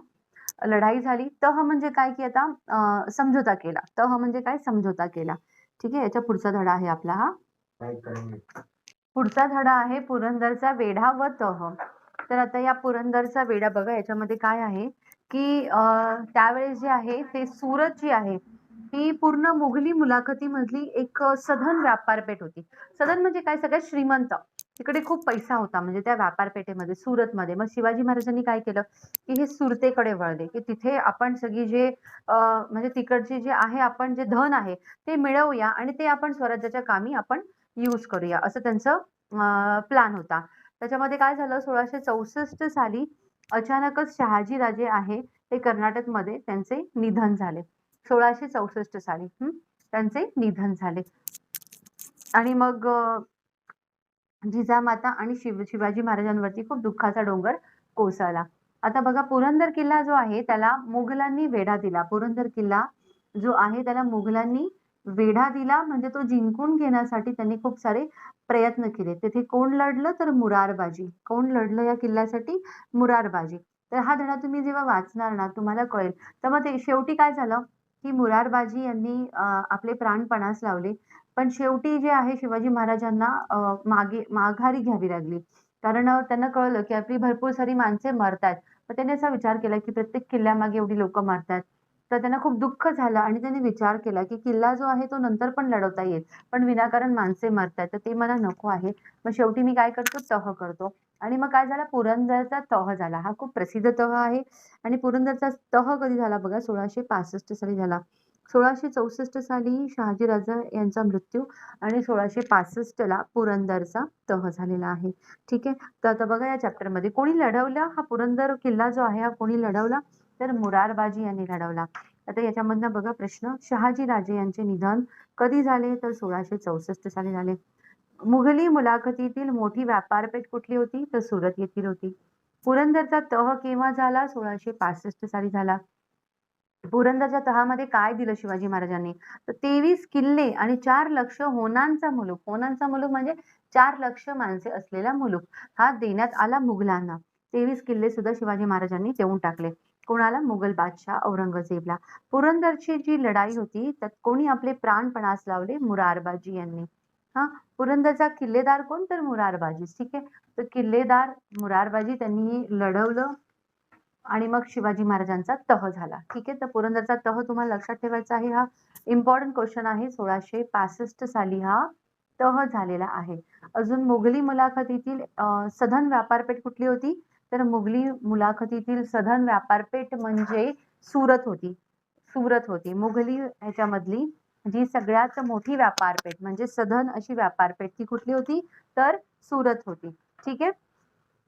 लढाई झाली. तह म्हणजे काय? की आता समझोता केला. तह म्हणजे काय? समझोता केला. ठीक आहे. याच्या पुढचा धडा आहे आपला हा. पुढचा धडा आहे पुरंदरचा वेढा व तह. तर आता या पुरंदरचा वेढा बघा याच्यामध्ये काय आहे, की त्यावेळेस जे आहे ते सुरत जी आहे ही पूर्ण मुघली मुलाखतीमधली एक सधन व्यापारपेठ होती. सधन म्हणजे काय, सगळ्यात श्रीमंत. तिकडे खूप पैसा होता म्हणजे त्या व्यापारपेठेमध्ये, सुरतमध्ये. मग शिवाजी महाराजांनी काय केलं, की हे सुरतेकडे वळले, की तिथे आपण सगळी जे म्हणजे तिकडची जे आहे आपण जे धन आहे ते मिळवूया आणि ते आपण स्वराज्याच्या कामी आपण यूज करूया, असं त्यांचं प्लॅन होता. त्याच्यामध्ये काय झालं, 1664 साली अचानकच शहाजी राजे आहे ते कर्नाटकमध्ये त्यांचे निधन झाले. 1664 साली त्यांचे निधन झाले. आणि मग जिजामाता आणि शिवाजी महाराजांवरती खूप दुःखाचा डोंगर कोसळला. आता बघा, पुरंदर किल्ला जो आहे त्याला मुघलांनी वेढा दिला. पुरंदर किल्ला जो आहे त्याला मुघलांनी वेढा दिला, म्हणजे तो जिंकून घेण्यासाठी त्यांनी खूप सारे प्रयत्न केले. तिथे कोण लढलं, तर मुरारबाजी. कोण लढलं या किल्ल्यासाठी? मुरारबाजी. तर हा धडा तुम्ही जेव्हा वाचणार ना तुम्हाला कळेल. तर मग ते शेवटी काय झालं, की मुरारबाजी यांनी आपले प्राण पणास लावले. पण शेवटी जे आहे शिवाजी महाराजांना माघारी घ्यावी लागली. कारण त्यांना कळलं, की आपली भरपूर सारी माणसे मरतायत. तर त्यांनी असा विचार केला, की प्रत्येक किल्ल्यामागे एवढी लोकं मरतायत. तर त्यांना खूप दुःख झालं आणि त्यांनी विचार केला, की किल्ला जो आहे तो नंतर पण लढवता येईल. पण विनाकारण माणसे मरतायत, तर ते मला नको आहे. मग शेवटी मी काय करतो, तह करतो. आणि मग काय झालं, पुरंदरचा तह झाला. हा खूप प्रसिद्ध तह आहे आणि पुरंदरचा तह कधी झाला बघा, 1665 साली झाला. 1664 साली शहाजीराजा यांचा मृत्यू आणि 1665 पुरंदरचा तह झालेला आहे. ठीक आहे. तर आता बघा या चॅप्टरमध्ये कोणी लढवला हा पुरंदर किल्ला जो आहे हा कोणी लढवला, तर मुरारबाजी यांनी लढवला. आता याच्यामधनं बघा प्रश्न, शहाजी राजे यांचे निधन कधी झाले, तर 1664 साली झाले. मुघली मुलाखतीतील मोठी व्यापारपेठ कुठली होती, तर सुरत येथील होती. पुरंदरचा तह केव्हा झाला, 1665 साली झाला. पुरंदरच्या तहामध्ये काय दिलं शिवाजी महाराजांनी, तर 23 किल्ले आणि 4 लक्ष होणांचा मुलूक. होणांचा मुलूक म्हणजे 4 लक्ष माणसे असलेला मुलूक हा देण्यात आला मुघलांना. 23 किल्ले सुद्धा शिवाजी महाराजांनी देऊन टाकले. कोणाला? मुघल बादशाह औरंगजेबला. पुरंदरची जी लढाई होती त्यात कोणी आपले प्राण पणास लावले, मुरारबाजी यांनी. हा, पुरंदरचा किल्लेदार कोण, तर मुरारबाजी. ठीक आहे. तर किल्लेदार मुरारबाजी त्यांनी लढवलं आणि मग शिवाजी महाराजांचा तह झाला. ठीक आहे. तर पुरंदरचा तह तुम्हाला लक्षात ठेवायचा आहे. हा इम्पॉर्टंट क्वेश्चन आहे. 1665 साली हा तह झालेला आहे. अजून मुघली मुलाखतीतील सधन व्यापारपेठ कुठली होती, तर मुघली मुलाखतीतील सधन व्यापारपेठ म्हणजे सुरत होती. सुरत होती. मुघली ह्याच्यामधली जी सगळ्यात मोठी व्यापारपेठ म्हणजे सधन अशी व्यापारपेठ ती कुठली होती, तर सुरत होती. ठीक आहे.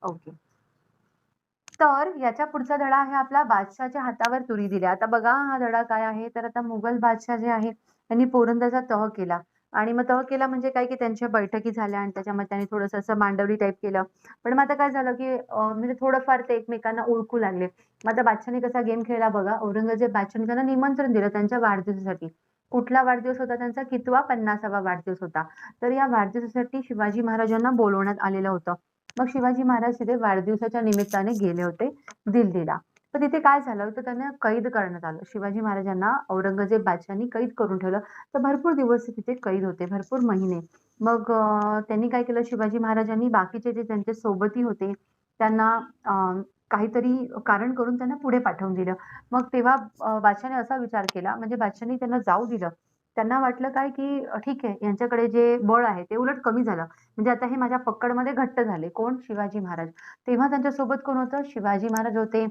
ओके. तर याच्या पुढचा धडा आहे आपला, बादशहाच्या हातावर तुरी दिल्या. आता बघा हा धडा काय आहे, तर आता मुघल बादशाह जे आहे त्यांनी पुरंदरचा तह केला आणि मग तह केला म्हणजे काय, की त्यांच्या बैठकी झाल्या आणि त्याच्यामध्ये त्यांनी थोडंसं असं मांडवली टाईप केलं. पण मग आता काय झालं, की म्हणजे थोडंफार ते एकमेकांना ओळखू लागले. मग आता बादशहाने कसा गेम खेळला बघा, औरंगजेब बादशहाने त्यांना निमंत्रण दिलं त्यांच्या वाढदिवसासाठी. कुठला वाढदिवस होता त्यांचा, कितवा? 50वा वाढदिवस होता. तर या वाढदिवसासाठी शिवाजी महाराजांना बोलवण्यात आलेलं होतं. मग शिवाजी महाराज तिथे वाढदिवसाच्या निमित्ताने गेले होते दिल्लीला. तर तिथे काय झालं, तर त्यांना कैद करण्यात आलं. शिवाजी महाराजांना औरंगजेब बादशहानी कैद करून ठेवलं. तर भरपूर दिवस ते तिथे कैद होते, भरपूर महिने. मग त्यांनी काय केलं, शिवाजी महाराजांनी बाकीचे जे त्यांचे सोबती होते त्यांना काहीतरी कारण करून त्यांना पुढे पाठवून दिलं. मग तेव्हा बादशहाने असा विचार केला, म्हणजे बादशहाने त्यांना जाऊ दिलं. त्यांना वाटलं काय, की ठीक आहे यांच्याकडे जे बळ आहे ते उलट कमी झालं. म्हणजे आता हे माझ्या पकडमध्ये घट्ट झाले. कोण? शिवाजी महाराज. तेव्हा त्यांच्यासोबत कोण होतं? शिवाजी महाराज होते,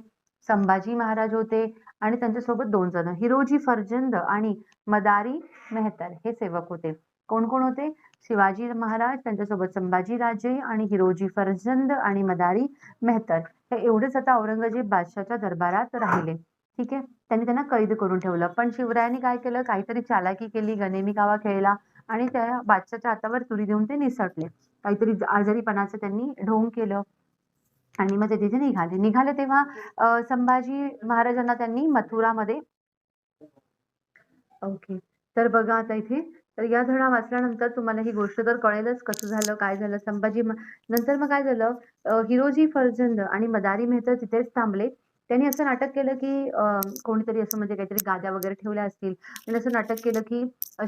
संभाजी महाराज होते आणि त्यांच्यासोबत 2 जण हिरोजी फर्जंद आणि मदारी मेहतर हे सेवक होते. कोण-कोण होते? शिवाजी महाराज, त्यांच्यासोबत संभाजी राजे आणि हिरोजी फर्जंद आणि मदारी मेहतर. हे एवढेच आता औरंगजेब बादशाहच्या दरबारात राहिले. ठीक आहे. त्यांनी त्यांना कैद करून ठेवलं. पण शिवरायांनी काय केलं? काहीतरी चालाकी केली, गनेमी कावा खेळला आणि त्या बादशाहच्या हातावर तुरी देऊन ते निसटले. काहीतरी आजारीपणाचं त्यांनी ढोंग केलं आणि मग ते तिथे निघाले. निघाले तेव्हा संभाजी महाराजांना त्यांनी मथुरामध्ये ओके. तर बघा आता इथे, तर या धडा वाचल्यानंतर तुम्हाला ही गोष्ट तर कळेलच कसं झालं, काय झालं. नंतर मग काय झालं, हिरोजी फर्जंद आणि मदारी मेहतर तिथेच थांबले त्यांनी असं नाटक केलं की कोणीतरी असं म्हणजे काहीतरी गाद्या वगैरे ठेवल्या असतील. त्यांनी असं नाटक केलं की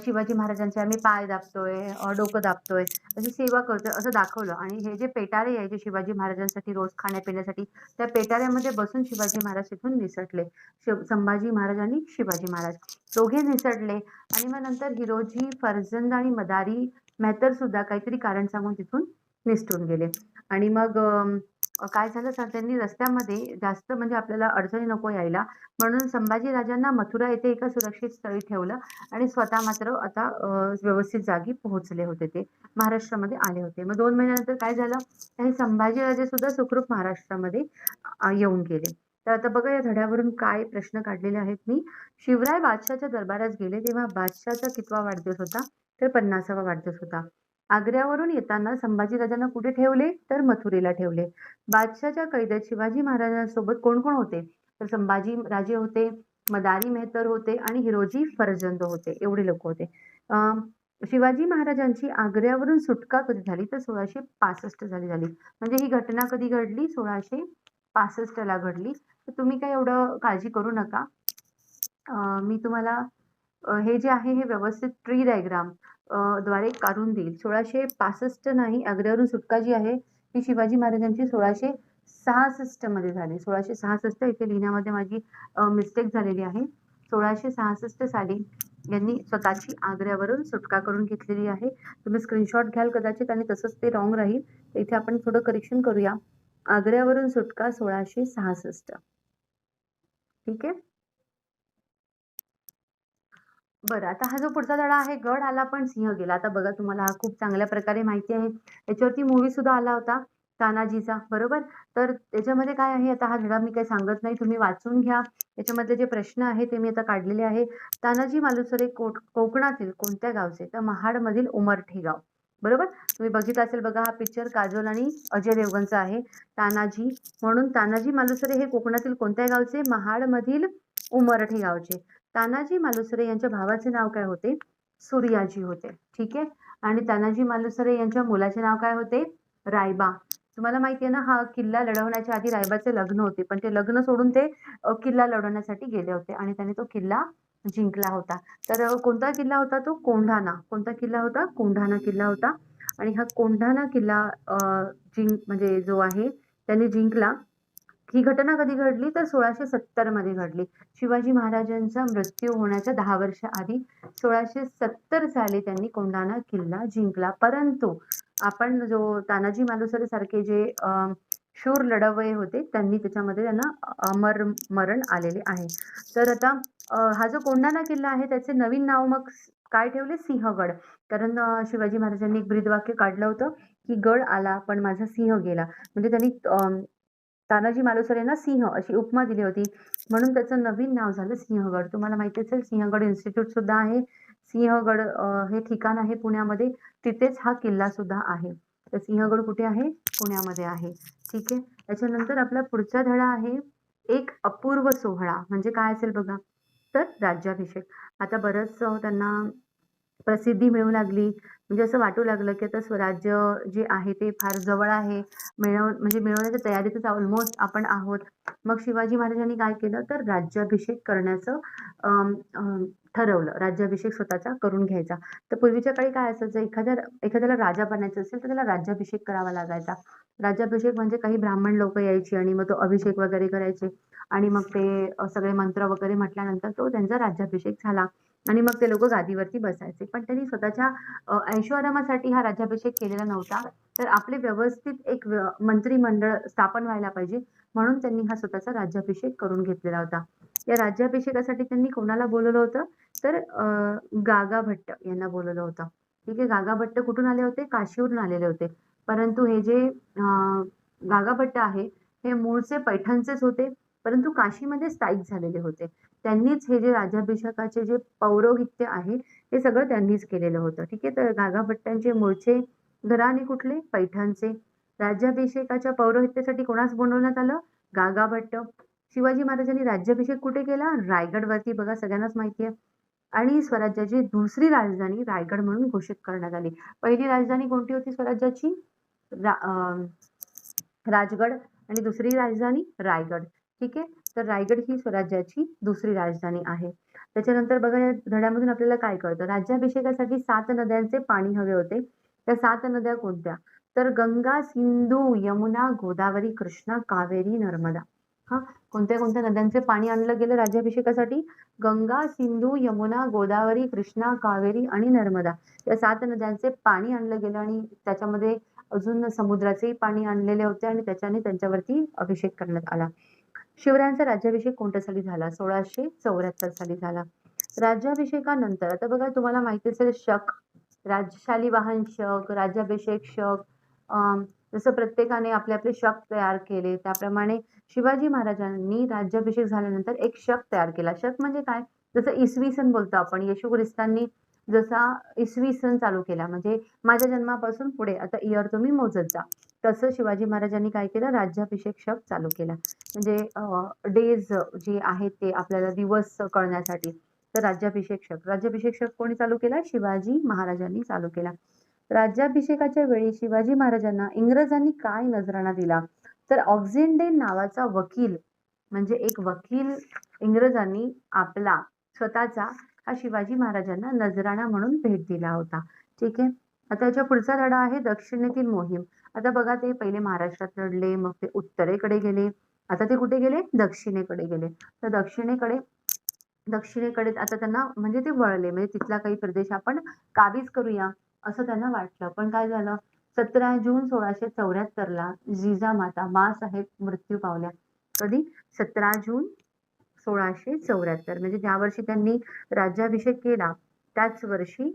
शिवाजी महाराजांचे आम्ही पाय दाबतोय, डोकं दाबतोय, अशी सेवा करतोय असं दाखवलं आणि हे जे पेटारे यायचे शिवाजी महाराजांसाठी रोज खाण्यापिण्यासाठी, त्या पेटाऱ्यामध्ये बसून शिवाजी महाराज तिथून निसटले. संभाजी महाराज आणि शिवाजी महाराज दोघे निसटले आणि मग नंतर हिरोजी, फर्जंद आणि मदारी मेहतर सुद्धा काहीतरी कारण सांगून तिथून निसटून गेले आणि मग काय झालं तर त्यांनी रस्त्यामध्ये जास्त म्हणजे आपल्याला अडचणी नको यायला म्हणून संभाजी राजांना मथुरा येथे एका सुरक्षित स्थळी ठेवलं आणि स्वतः मात्र आता व्यवस्थित जागी पोहोचले होते ते महाराष्ट्रामध्ये आले होते. मग 2 महिन्यानंतर काय झालं काही संभाजी राजे सुद्धा सुखरूप महाराष्ट्रामध्ये येऊन गेले. तर आता बघा या धड्यावरून काय प्रश्न काढलेले आहेत मी. शिवराय बादशाहच्या दरबारात गेले तेव्हा बादशाहचा कितवा वाढदिवस होता? तर 50वा वाढदिवस होता. आग्र्यावरून येताना संभाजीराजांना कुठे ठेवले? तर मथुरेला ठेवले. बादशाहच्या कैदेत शिवाजी महाराजांसोबत कोण-कोण होते? तर संभाजी राजे होते, मदारी मेहतर होते आणि हिरोजी फर्जंद होते. एवढे लोक होते. शिवाजी महाराजांची आग्र्यावरून सुटका कधी झाली? तर 1665 साली झाली. म्हणजे ही घटना कधी घडली? 1665 ला घडली. तर तुम्ही काही एवढं काळजी करू नका. मी तुम्हाला हे जे आहे हे व्यवस्थित ट्री डायग्राम द्वारे काढून देईल. 1665 नाही, आग्र्यावरून सुटका जी आहे ती शिवाजी महाराजांची 1666 मध्ये झाली. 1666 इथे लिहिण्यामध्ये माझी मिस्टेक झालेली आहे. 1666 साली यांनी स्वतःची आग्र्यावरून सुटका करून घेतलेली आहे. तुम्ही स्क्रीनशॉट घ्याल कदाचित आणि तसंच ते रॉंग राहील. तर इथे आपण थोडं करेक्शन करूया. आग्र्यावरून सुटका 1666. ठीक आहे. बरं, आता हा जो पुढचा धडा आहे, गड आला पण सिंह गेला. आता बघा तुम्हाला हा खूप चांगल्या प्रकारे माहिती आहे. याच्यावरती मूव्ही सुद्धा आला होता तानाजीचा, बरोबर? तर त्याच्यामध्ये काय आहे, आता हा धडा मी काही सांगत नाही, तुम्ही वाचून घ्या. याच्यामधले जे प्रश्न आहे ते मी आता काढलेले आहे. तानाजी मालुसरे कोकणातील कोणत्या गावचे? तर महाडमधील उमरठी गाव, बरोबर? तुम्ही बघितला असेल बघा हा पिक्चर काजोल आणि अजय देवगणचा आहे, तानाजी. म्हणून तानाजी मालुसरे हे कोकणातील कोणत्या गावचे? महाडमधील उमरठी गावचे. तानाजी मालुसरे यांच्या भावाचे नाव काय होते? सूर्याजी होते. ठीक आहे. आणि तानाजी मालुसरे यांच्या मुलाचे नाव काय होते? रायबा. तुम्हाला माहिती आहे ना, हा किल्ला लढवण्याच्या आधी रायबाचे लग्न होते, पण ते लग्न सोडून ते किल्ला लढवण्यासाठी गेले होते आणि त्यांनी तो किल्ला जिंकला होता. तर कोणता किल्ला होता तो? कोंढाणा. कोणता किल्ला होता? कोंढाणा किल्ला होता. आणि हा कोंढाणा किल्ला म्हणजे जो आहे त्यांनी जिंकला. ही घटना कधी घडली? तर 1670 मध्ये घडली. शिवाजी महाराजांचा मृत्यू होण्याच्या 10 वर्ष आधी 1670 साली त्यांनी कोंढाणा किल्ला जिंकला. परंतु आपण जो तानाजी मालुसरे सारखे जे शूर लढवय्ये होते त्यांनी त्याच्यामध्ये त्यांना अमर मरण आलेले आहे. तर आता हा जो कोंढाणा किल्ला आहे त्याचे नवीन नाव मग काय ठेवले? सिंहगड. कारण शिवाजी महाराजांनी एक ब्रीदवाक्य काढलं होतं की गड आला पण माझा सिंह गेला. म्हणजे त्यांनी तानाजी मालुसरे यांना सिंह अशी उपमा दिली होती. म्हणून त्याचं नवीन नाव झालं सिंहगड. तुम्हाला माहिती असेल सिंहगड इन्स्टिट्यूट सुद्धा आहे. सिंहगड हे ठिकाण आहे पुण्यामध्ये. तिथेच हा किल्ला सुद्धा आहे. तर सिंहगड कुठे आहे? पुण्यामध्ये आहे. ठीक आहे. त्याच्यानंतर आपला पुढचा धडा आहे एक अपूर्व सोहळा. म्हणजे काय असेल बघा? तर राज्याभिषेक. आता बरंच त्यांना प्रसिद्धी मिळू लागली. म्हणजे असं वाटू लागलं की आता स्वराज्य जे आहे ते फार जवळ आहे. म्हणजे मिळवण्याच्या तयारीतच ऑलमोस्ट आपण आहोत. मग शिवाजी महाराजांनी काय केलं? तर राज्याभिषेक करण्याचं ठरवलं. राज्याभिषेक स्वतःचा करून घ्यायचा. तर पूर्वीच्या काळी काय असायचं? एखाद्याला राजा बनायचं असेल तर त्याला राज्याभिषेक करावा लागायचा. राज्याभिषेक म्हणजे काही ब्राह्मण लोकं यायची आणि मग तो अभिषेक वगैरे करायचे आणि मग ते सगळे मंत्र वगैरे म्हटल्यानंतर तो त्यांचा राज्याभिषेक झाला आणि मग ते लोकं गादीवरती बसायचे. पण त्यांनी स्वतःच्या ऐशोआरामासाठी हा राज्याभिषेक केलेला नव्हता. तर आपले व्यवस्थित एक मंत्रिमंडळ स्थापन व्हायला पाहिजे म्हणून त्यांनी हा स्वतःचा राज्याभिषेक करून घेतलेला होता. या राज्याभिषेकासाठी त्यांनी कोणाला बोलवलं होतं? तर गागा भट्ट यांना बोलवलं होतं. ठीक आहे. गागा भट्ट कुठून आले होते? काशीवरून आलेले होते. परंतु हे जे गागा भट्ट आहे हे मूळचे पैठणचेच होते, परंतु काशीमध्ये स्थायिक झालेले होते. त्यांनीच हे जे राज्याभिषेकाचे जे पौरोहित्य आहे हे सगळं त्यांनीच केलेलं होतं. ठीक आहे. तर गागा भट्टांचे मूळचे घराणे कुठले? पैठणचे. राज्याभिषेकाच्या पौरोहित्यासाठी कोणास बोलवण्यात आलं? गागा भट्ट. शिवाजी महाराजांनी राज्याभिषेक कुठे केला? रायगडवरती. बघा सगळ्यांनाच माहिती आहे. आणि स्वराज्याची दुसरी राजधानी रायगड म्हणून घोषित करण्यात आली. पहिली राजधानी कोणती होती स्वराज्याची? राजगड आणि दुसरी राजधानी रायगड. ठीक आहे. तर रायगड ही स्वराज्याची दुसरी राजधानी आहे. त्याच्यानंतर बघा या धड्यामधून आपल्याला काय कळतं? राज्याभिषेकासाठी 7 नद्यांचे पाणी हवे होते. त्या 7 नद्या कोणत्या? तर गंगा, सिंधू, यमुना, गोदावरी, कृष्णा, कावेरी, नर्मदा. हां, कोणत्या-कोणत्या नद्यांचे पाणी आणलं गेलं राज्याभिषेकासाठी? गंगा, सिंधू, यमुना, गोदावरी, कृष्णा, कावेरी आणि नर्मदा. या 7 नद्यांचे पाणी आणलं गेलं आणि त्याच्यामध्ये अजून समुद्राचेही पाणी आणलेले होते आणि त्याच्याने त्यांच्यावरती अभिषेक करण्यात आला. शिवरायांचा राज्याभिषेक कोणत्या साली झाला? 1674 साली झाला. राज्याभिषेकानंतर आता बघा तुम्हाला माहिती असेल शक, शालिवाहन शक, राज्याभिषेक शक, जसं प्रत्येकाने आपले आपले शक तयार केले त्याप्रमाणे शिवाजी महाराजांनी राज्याभिषेक झाल्यानंतर एक शक तयार केला. शक म्हणजे काय? जसं इसवी सन बोलतो आपण. येशू ख्रिस्तांनी जसा इसवी सन चालू केला म्हणजे माझ्या जन्मापासून पुढे आता इयर तुम्ही मोजत जा. तसं शिवाजी महाराजांनी काय केलं? राज्याभिषेक शक चालू केला. म्हणजे डेज जे आहेत ते आपल्याला दिवस कळण्यासाठी. तर राज्याभिषेक शक कोणी चालू केला? शिवाजी महाराजांनी चालू केला. राज्याभिषेकाच्या वेळी शिवाजी महाराजांना इंग्रजांनी काय नजराणा दिला? तर ऑक्झेंडेन नावाचा वकील म्हणजे एक वकील इंग्रजांनी आपला स्वतःचा हा शिवाजी महाराजांना नजराणा म्हणून भेट दिला होता. ठीक आहे. आता याच्या पुढचा धडा आहे दक्षिणेतील मोहीम. आता बघा ते पहिले महाराष्ट्रात लढले, मग ते उत्तरेकडे गेले. आता ते कुठे गेले? दक्षिणेकडे गेले. तर दक्षिणेकडे आता त्यांना म्हणजे ते वळले. म्हणजे तिथला काही प्रदेश आपण काबीज करूया, असं त्यांना वाटलं. पण काय झालं? 17 जून 1674 ला जिजामाता माँसाहेब मृत्यू पावल्या. कधी? 17 जून 1674 म्हणजे ज्या वर्षी त्यांनी राज्याभिषेक केला, त्याच वर्षी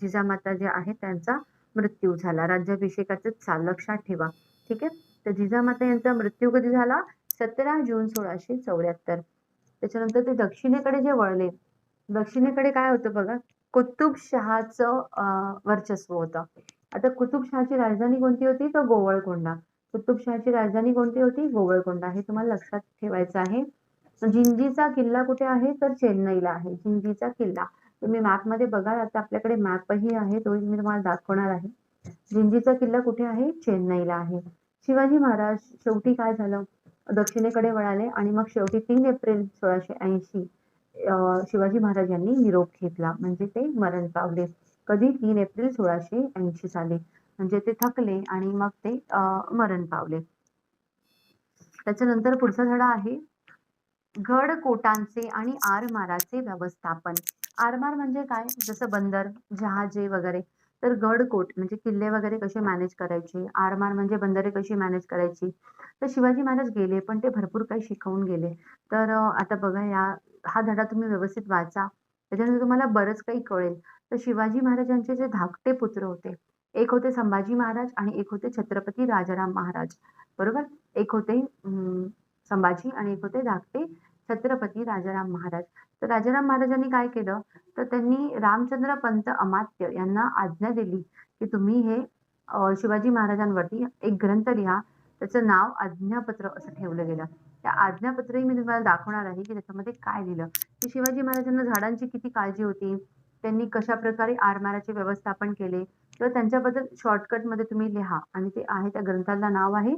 जिजामाता ज्या आहेत त्यांचा मृत्यू झाला. राज्याभिषेकाचं चाल लक्षात ठेवा. ठीक आहे. तर जिजामाता यांचा मृत्यू कधी झाला? 17 जून 1674. त्याच्यानंतर ते दक्षिणेकडे जे वळले, दक्षिणेकडे काय होतं बघा, कुतुबशहाचं वर्चस्व होतं. आता कुतुबशहाची राजधानी कोणती होती? तर गोवळकोंडा. कुतुबशहाची राजधानी कोणती होती? गोवळकोंडा. हे तुम्हाला लक्षात ठेवायचं आहे. जिंजीचा किल्ला कुठे आहे? तर चेन्नईला आहे. जिंजीचा किल्ला. तुम्ही मॅपमध्ये बघा. आता आपल्याकडे मॅपही आहे. तोही मी तुम्हाला दाखवणार आहे. जिंजीचा किल्ला कुठे आहे? चेन्नईला आहे. शिवाजी महाराज शेवटी काय झालं? दक्षिणेकडे वळाले आणि मग शेवटी 3 एप्रिल 1680 शिवाजी महाराज यांनी निरोप घेतला. म्हणजे ते मरण पावले. कधी? 3 एप्रिल 1680 साली. म्हणजे ते थकले आणि मग ते मरण पावले. त्याच्यानंतर पुढचा धडा आहे गड-कोटांचे आणि आरमाराचे व्यवस्थापन. आरमार म्हणजे काय? जसं बंदर, जहाजे वगैरे. तर गड-कोट म्हणजे किल्ले वगैरे कसे मॅनेज करायचे, आरमार म्हणजे बंदरे कशी मॅनेज करायची. तर शिवाजी महाराज गेले, पण ते भरपूर काही शिकवून गेले. तर आता बघा हा धडा तुम्ही व्यवस्थित वाचा. त्याच्यानंतर तुम्हाला बरंच काही कळेल. तर शिवाजी महाराजांचे जे धाकटे पुत्र होते, एक होते संभाजी महाराज आणि एक होते छत्रपती राजाराम महाराज. बरोबर? एक होते संभाजी आणि एक होते धाकटे छत्रपती राजाराम महाराज. तर राजाराम महाराजांनी काय केलं? तर त्यांनी रामचंद्र पंत अमात्य यांना आज्ञा दिली, की तुम्ही हे शिवाजी महाराजांवरती एक ग्रंथ लिहा. त्याचं नाव आज्ञापत्र असं ठेवलं गेलं. त्या आज्ञापत्रही मी तुम्हाला दाखवणार आहे, की त्याच्यामध्ये काय लिहिलं, की शिवाजी महाराजांना झाडांची किती काळजी होती, त्यांनी कशाप्रकारे आरमाराचे व्यवस्थापन केले, तर त्यांच्याबद्दल शॉर्टकटमध्ये तुम्ही लिहा आणि ते आहे त्या ग्रंथाला नाव आहे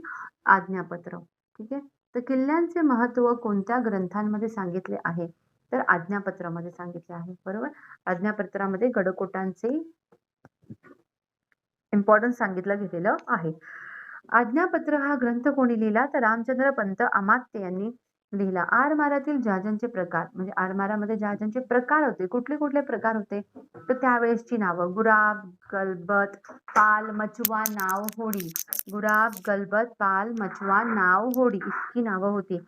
आज्ञापत्र. ठीक आहे. तर किल्ल्यांचे महत्त्व कोणत्या ग्रंथांमध्ये सांगितले आहे? तर आज्ञापत्रामध्ये सांगितले आहे. बरोबर? आज्ञापत्रामध्ये गडकोटांचे इम्पॉर्टन्स सांगितलं गेलेलं आहे. आज्ञापत्र हा ग्रंथ कोणी लिहिला? तर रामचंद्र पंत अमात्य यांनी लिहिला. आरमारातील जहाजांचे प्रकार म्हणजे आरमारामध्ये जहाजांचे प्रकार होते. कुठले-कुठले प्रकार होते? तर त्यावेळेसची नावं गुराब, गलबत, पाल, मचवा, नाव, होडी. गुराब, गलबत, पाल, मचवा, नाव, होडी इतकी नावं होती.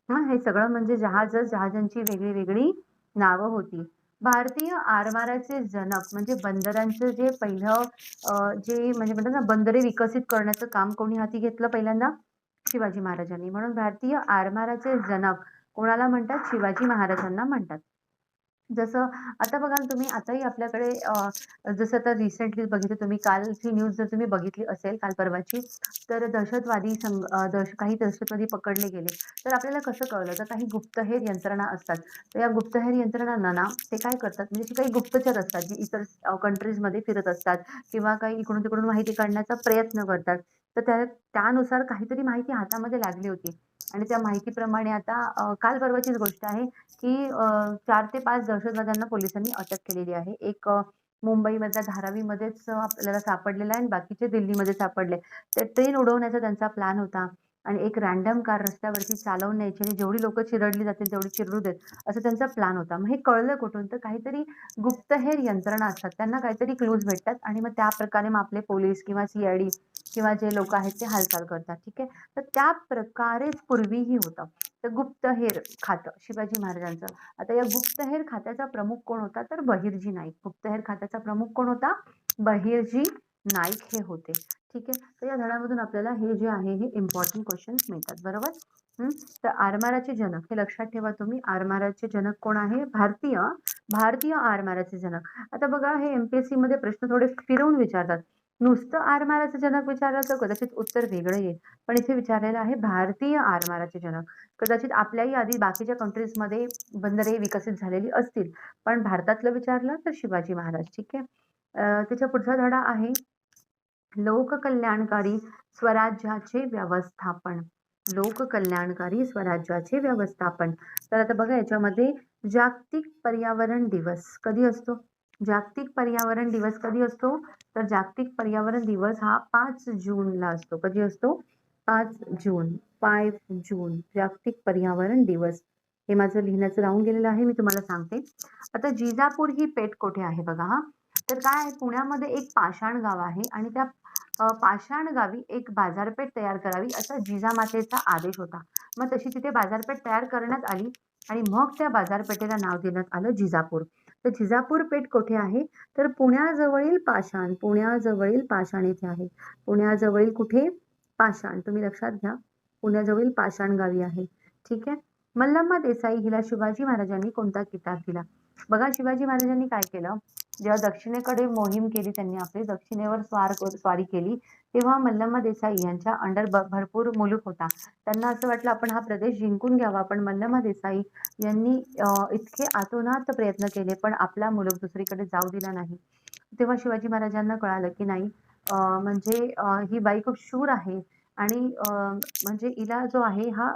हे सगळं म्हणजे जहाजांची वेगळी-वेगळी नावं होती. भारतीय आरमाराचे जनक म्हणजे बंदरांचं जे पहिलं जे म्हणजे म्हणतात ना बंदरे विकसित करण्याचं काम कोणी हाती घेतलं पहिल्यांदा? शिवाजी महाराजांनी. म्हणून भारतीय आरमाराचे जनक कोणाला म्हणतात? शिवाजी महाराजांना म्हणतात. जसं आता बघाल तुम्ही आताही आपल्याकडे जसं आता रिसेंटली बघितलं तुम्ही कालची न्यूज जर तुम्ही बघितली असेल काल परवाची, तर काही दहशतवादी पकडले गेले. तर आपल्याला कसं कळलं? तर काही गुप्तहेर यंत्रणा असतात. तर या गुप्तहेर यंत्रणांना ना ते काय करतात म्हणजे काही गुप्तचर असतात, जे इतर कंट्रीजमध्ये फिरत असतात किंवा काही इकडून-तिकडून माहिती काढण्याचा प्रयत्न करतात. तर त्यानुसार काहीतरी माहिती हातामध्ये लागली होती आणि त्या माहितीप्रमाणे आता काल परवाचीच गोष्ट आहे, की 4 ते 5 दहशतवाद्यांना पोलिसांनी अटक केलेली आहे. एक मुंबईमधल्या धारावीमध्येच आपल्याला सापडलेला आहे आणि बाकीचे दिल्लीमध्ये सापडले. ते ट्रेन उडवण्याचा त्यांचा प्लॅन होता आणि एक रँडम कार रस्त्यावरती चालवून न्यायची आणि जेवढी लोकं चिरडली जातील तेवढी चिरडू देत, असं त्यांचा प्लॅन होता. मग हे कळलं कुठून? तर काहीतरी गुप्तहेर यंत्रणा असतात. त्यांना काहीतरी क्लूज भेटतात आणि मग त्याप्रकारे मग आपले पोलीस किंवा सी-आय-डी किंवा जे लोकं आहेत ते हालचाल करतात. ठीक आहे. तर त्या प्रकारेच पूर्वीही होतं. तर गुप्तहेर खातं शिवाजी महाराजांचं. आता या गुप्तहेर खात्याचा प्रमुख कोण होता? तर बहिर्जी नाईक. गुप्तहेर खात्याचा प्रमुख कोण होता? बहिर्जी नाईक हे होते. ठीक आहे. तर या धड्यामधून आपल्याला हे जे आहे हे इम्पॉर्टंट क्वेश्चन्स मिळतात. बरोबर? तर आरमाराचे जनक हे लक्षात ठेवा तुम्ही. आरमाराचे जनक कोण आहे? भारतीय आरमाराचे जनक. आता बघा हे एमपीएससी मध्ये प्रश्न थोडे फिरवून विचारतात. नुसतं आरमाराचे जनक विचारलं तर कदाचित उत्तर वेगळं येईल. पण इथे विचारलेलं आहे भारतीय आरमाराचे जनक. कदाचित आपल्याही आधी बाकीच्या कंट्रीजमध्ये बंदरे विकसित झालेली असतील, पण भारतातलं विचारलं तर शिवाजी महाराज. ठीक आहे. त्याच्या पुढचा धडा आहे लोककल्याणकारी स्वराज्याचे व्यवस्थापन. लोककल्याणकारी स्वराज्याचे व्यवस्थापन. तर आता बघा याच्यामध्ये जागतिक पर्यावरण दिवस कधी असतो? जागतिक पर्यावरण दिवस कधी असतो? तर जागतिक पर्यावरण दिवस हा 5 जूनला असतो. कधी असतो? 5 जून. 5 जून जागतिक पर्यावरण दिवस. हे माझं लिहिण्याचं राहून गेलेलं आहे, मी तुम्हाला सांगते. आता जिजापूर ही पेठ कुठे आहे बघा हा. तर काय आहे, पुण्यामध्ये एक पाषाण गाव आहे आणि त्या पाषाण गावी एक बाजारपेठ तयार करावी असा जिजामातेचा आदेश होता. मग तशी तिथे बाजारपेठ तयार करण्यात आली आणि मग त्या बाजारपेठेला नाव देण्यात आलं जिजापूर. तर जिजापूर पेठ कुठे आहे? तर पुण्याजवळील पाषाण. पुण्याजवळील पाषाण येथे आहे. पुण्याजवळील कुठे? पाषाण. तुम्ही लक्षात घ्या. पुण्याजवळील पाषाण गावी आहे. ठीक आहे. मल्लम्मा देसाई हिला शिवाजी महाराजांनी कोणता किताब दिला? बघा शिवाजी महाराजांनी काय केलं, जेव्हा दक्षिणेकडे मोहीम केली त्यांनी आपली दक्षिणेवर स्वारी केली, तेव्हा मल्लम्मा देसाई यांच्या अंडर भरपूर मुलूक होता. त्यांना असं वाटलं आपण हा प्रदेश जिंकून घ्यावा, पण मल्लम्मा देसाई यांनी इतके आतोनात प्रयत्न केले पण आपला मुलूक दुसरीकडे जाऊ दिला नाही. तेव्हा शिवाजी महाराजांना कळालं की नाही म्हणजे ही बाई खूप शूर आहे आणि म्हणजे हिला जो आहे हा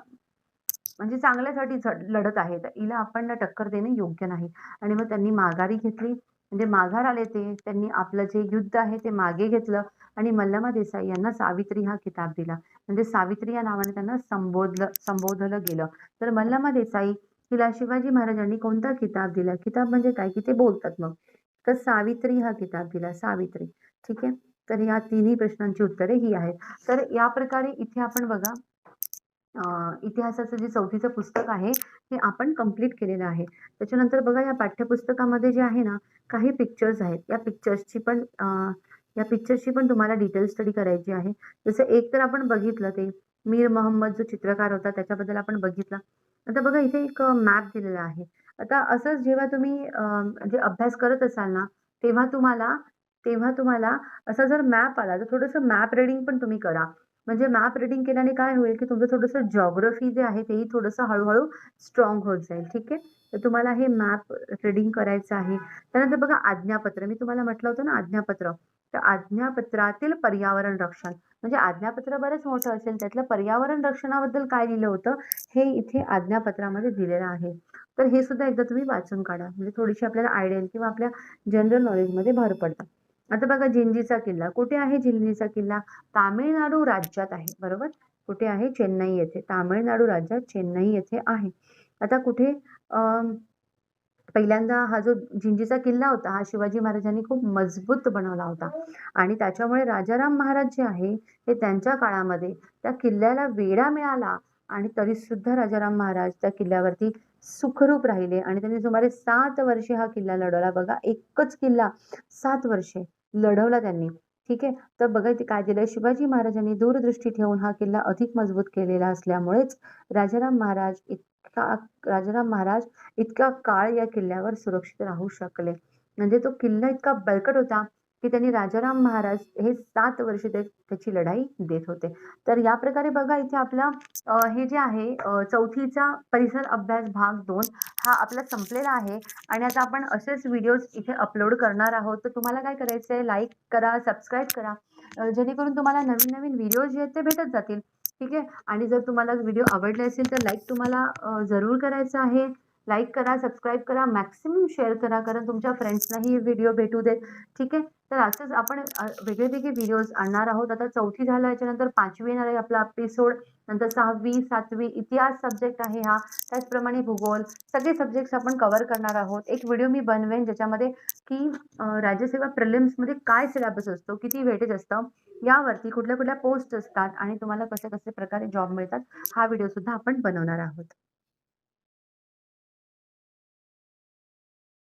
म्हणजे चांगल्यासाठी लढत आहे, तर हिला आपण टक्कर देणे योग्य नाही. आणि मग त्यांनी माघारी घेतली, म्हणजे माघार आले ते. त्यांनी आपलं जे युद्ध आहे ते मागे घेतलं आणि मल्लम्मा देसाई यांना सावित्री हा किताब दिला. म्हणजे सावित्री या नावाने त्यांना संबोधलं गेलं. तर मल्लम्मा देसाई हिला शिवाजी महाराजांनी कोणता किताब दिला? किताब म्हणजे काय की ते बोलतात मग. तर सावित्री हा किताब दिला. सावित्री. ठीक आहे. तर या तिन्ही प्रश्नांची उत्तरे ही आहेत. तर या प्रकारे इथे आपण बघा इतिहासाचं जे 4थीचं पुस्तक आहे ते आपण कंप्लीट केलेलं आहे. त्याच्यानंतर बघा या पाठ्यपुस्तकामध्ये जे आहे ना, काही पिक्चर्स आहेत. या पिक्चर्सची पण तुम्हाला डिटेल स्टडी करायची आहे. जसं एक तर आपण बघितलं ते मीर मोहम्मद जो चित्रकार होता त्याच्याबद्दल आपण बघितलं. आता बघा इथे एक मॅप दिलेला आहे. आता असंच जेव्हा तुम्ही म्हणजे अभ्यास करत असाल ना, तेव्हा तुम्हाला असा जर मॅप आला तर थोडंसं मॅप रीडिंग पण तुम्ही करा. म्हणजे मॅप रीडिंग केल्याने काय होईल, की तुमचं थोडंसं जिओग्राफी जे आहे तेही थोडंसं हळू-हळू स्ट्राँग होत जाईल. ठीक आहे. तर तुम्हाला हे मॅप रीडिंग करायचं आहे. त्यानंतर बघा आज्ञापत्र. मी तुम्हाला म्हटलं होतं ना आज्ञापत्र. तर आज्ञापत्रातील पर्यावरण रक्षण म्हणजे आज्ञापत्र बरंच मोठं असेल, त्यातलं पर्यावरण रक्षणाबद्दल काय लिहिलं होतं, हे इथे आज्ञापत्रामध्ये दिलेलं आहे. तर हे सुद्धा एकदा तुम्ही वाचून काढा. म्हणजे थोडीशी आपल्याला आयडिया येईल किंवा आपल्या जनरल नॉलेजमध्ये भर पडतं. आता बघा जिंजीचा किल्ला. कुठे आहे जिंजीचा किल्ला? तामिळनाडू राज्यात आहे. बरोबर? कुठे आहे? चेन्नई येथे. तामिळनाडू राज्यात चेन्नई येथे आहे. आता कुठे पहिल्यांदा हा जो जिंजीचा किल्ला होता, हा शिवाजी महाराजांनी खूप मजबूत बनवला होता आणि त्याच्यामुळे राजाराम महाराज जे आहे, हे त्यांच्या काळामध्ये त्या किल्ल्याला वेढा मिळाला आणि तरीसुद्धा राजाराम महाराज त्या किल्ल्यावरती सुखरूप राहिले आणि त्यांनी सुमारे 7 वर्षे हा किल्ला लढवला. बघा, एकच किल्ला 7 वर्षे लढवला त्यांनी. ठीक आहे. तर बघा इथे काय दिलंय, शिवाजी महाराजांनी दूरदृष्टी ठेवून हा किल्ला अधिक मजबूत केलेला असल्यामुळेच राजाराम महाराज राजाराम महाराज इतका काळ या किल्ल्यावर सुरक्षित राहू शकले. म्हणजे तो किल्ला इतका बळकट होता, की त्यांनी राजाराम महाराज हे 7 वर्ष त्याची लढाई देत होते. तर या प्रकारे बघा इथे आपला हे जे आहे 4थीचा परिसर अभ्यास भाग 2 हा आपला संपलेला आहे आणि आता आपण असेच व्हिडिओज इथे अपलोड करणार आहोत. तर तुम्हाला काय करायचंय, लाईक करा, सबस्क्राईब करा जेणेकरून तुम्हाला नवीन-नवीन व्हिडिओज जे आहेत ते भेटत जातील. ठीक आहे. आणि जर तुम्हाला व्हिडिओ आवडले असेल तर लाईक तुम्हाला जरूर करायचं आहे. लाईक करा, सबस्क्राईब करा, मॅक्सिमम शेअर करा, कारण तुमच्या फ्रेंड्सनाही व्हिडिओ भेटू देत. ठीक आहे. तर असंच आपण वेगळे-वेगळे व्हिडिओज आणणार आहोत. आता 4थी झालं, याच्यानंतर 5वी येणार आहे आपला एपिसोड. नंतर 6वी, 7वी इतिहास सब्जेक्ट आहे हा. त्याचप्रमाणे भूगोल, सगळे सब्जेक्ट्स आपण कव्हर करणार आहोत. एक व्हिडिओ मी बनवेन ज्याच्यामध्ये की राज्यसेवा प्रिलिम्समध्ये काय सिलेबस असतो, किती वेटेज असतं, यावरती कुठल्या-कुठल्या पोस्ट असतात आणि तुम्हाला कसे-कसे प्रकारे जॉब मिळतात, हा व्हिडिओ सुद्धा आपण बनवणार आहोत.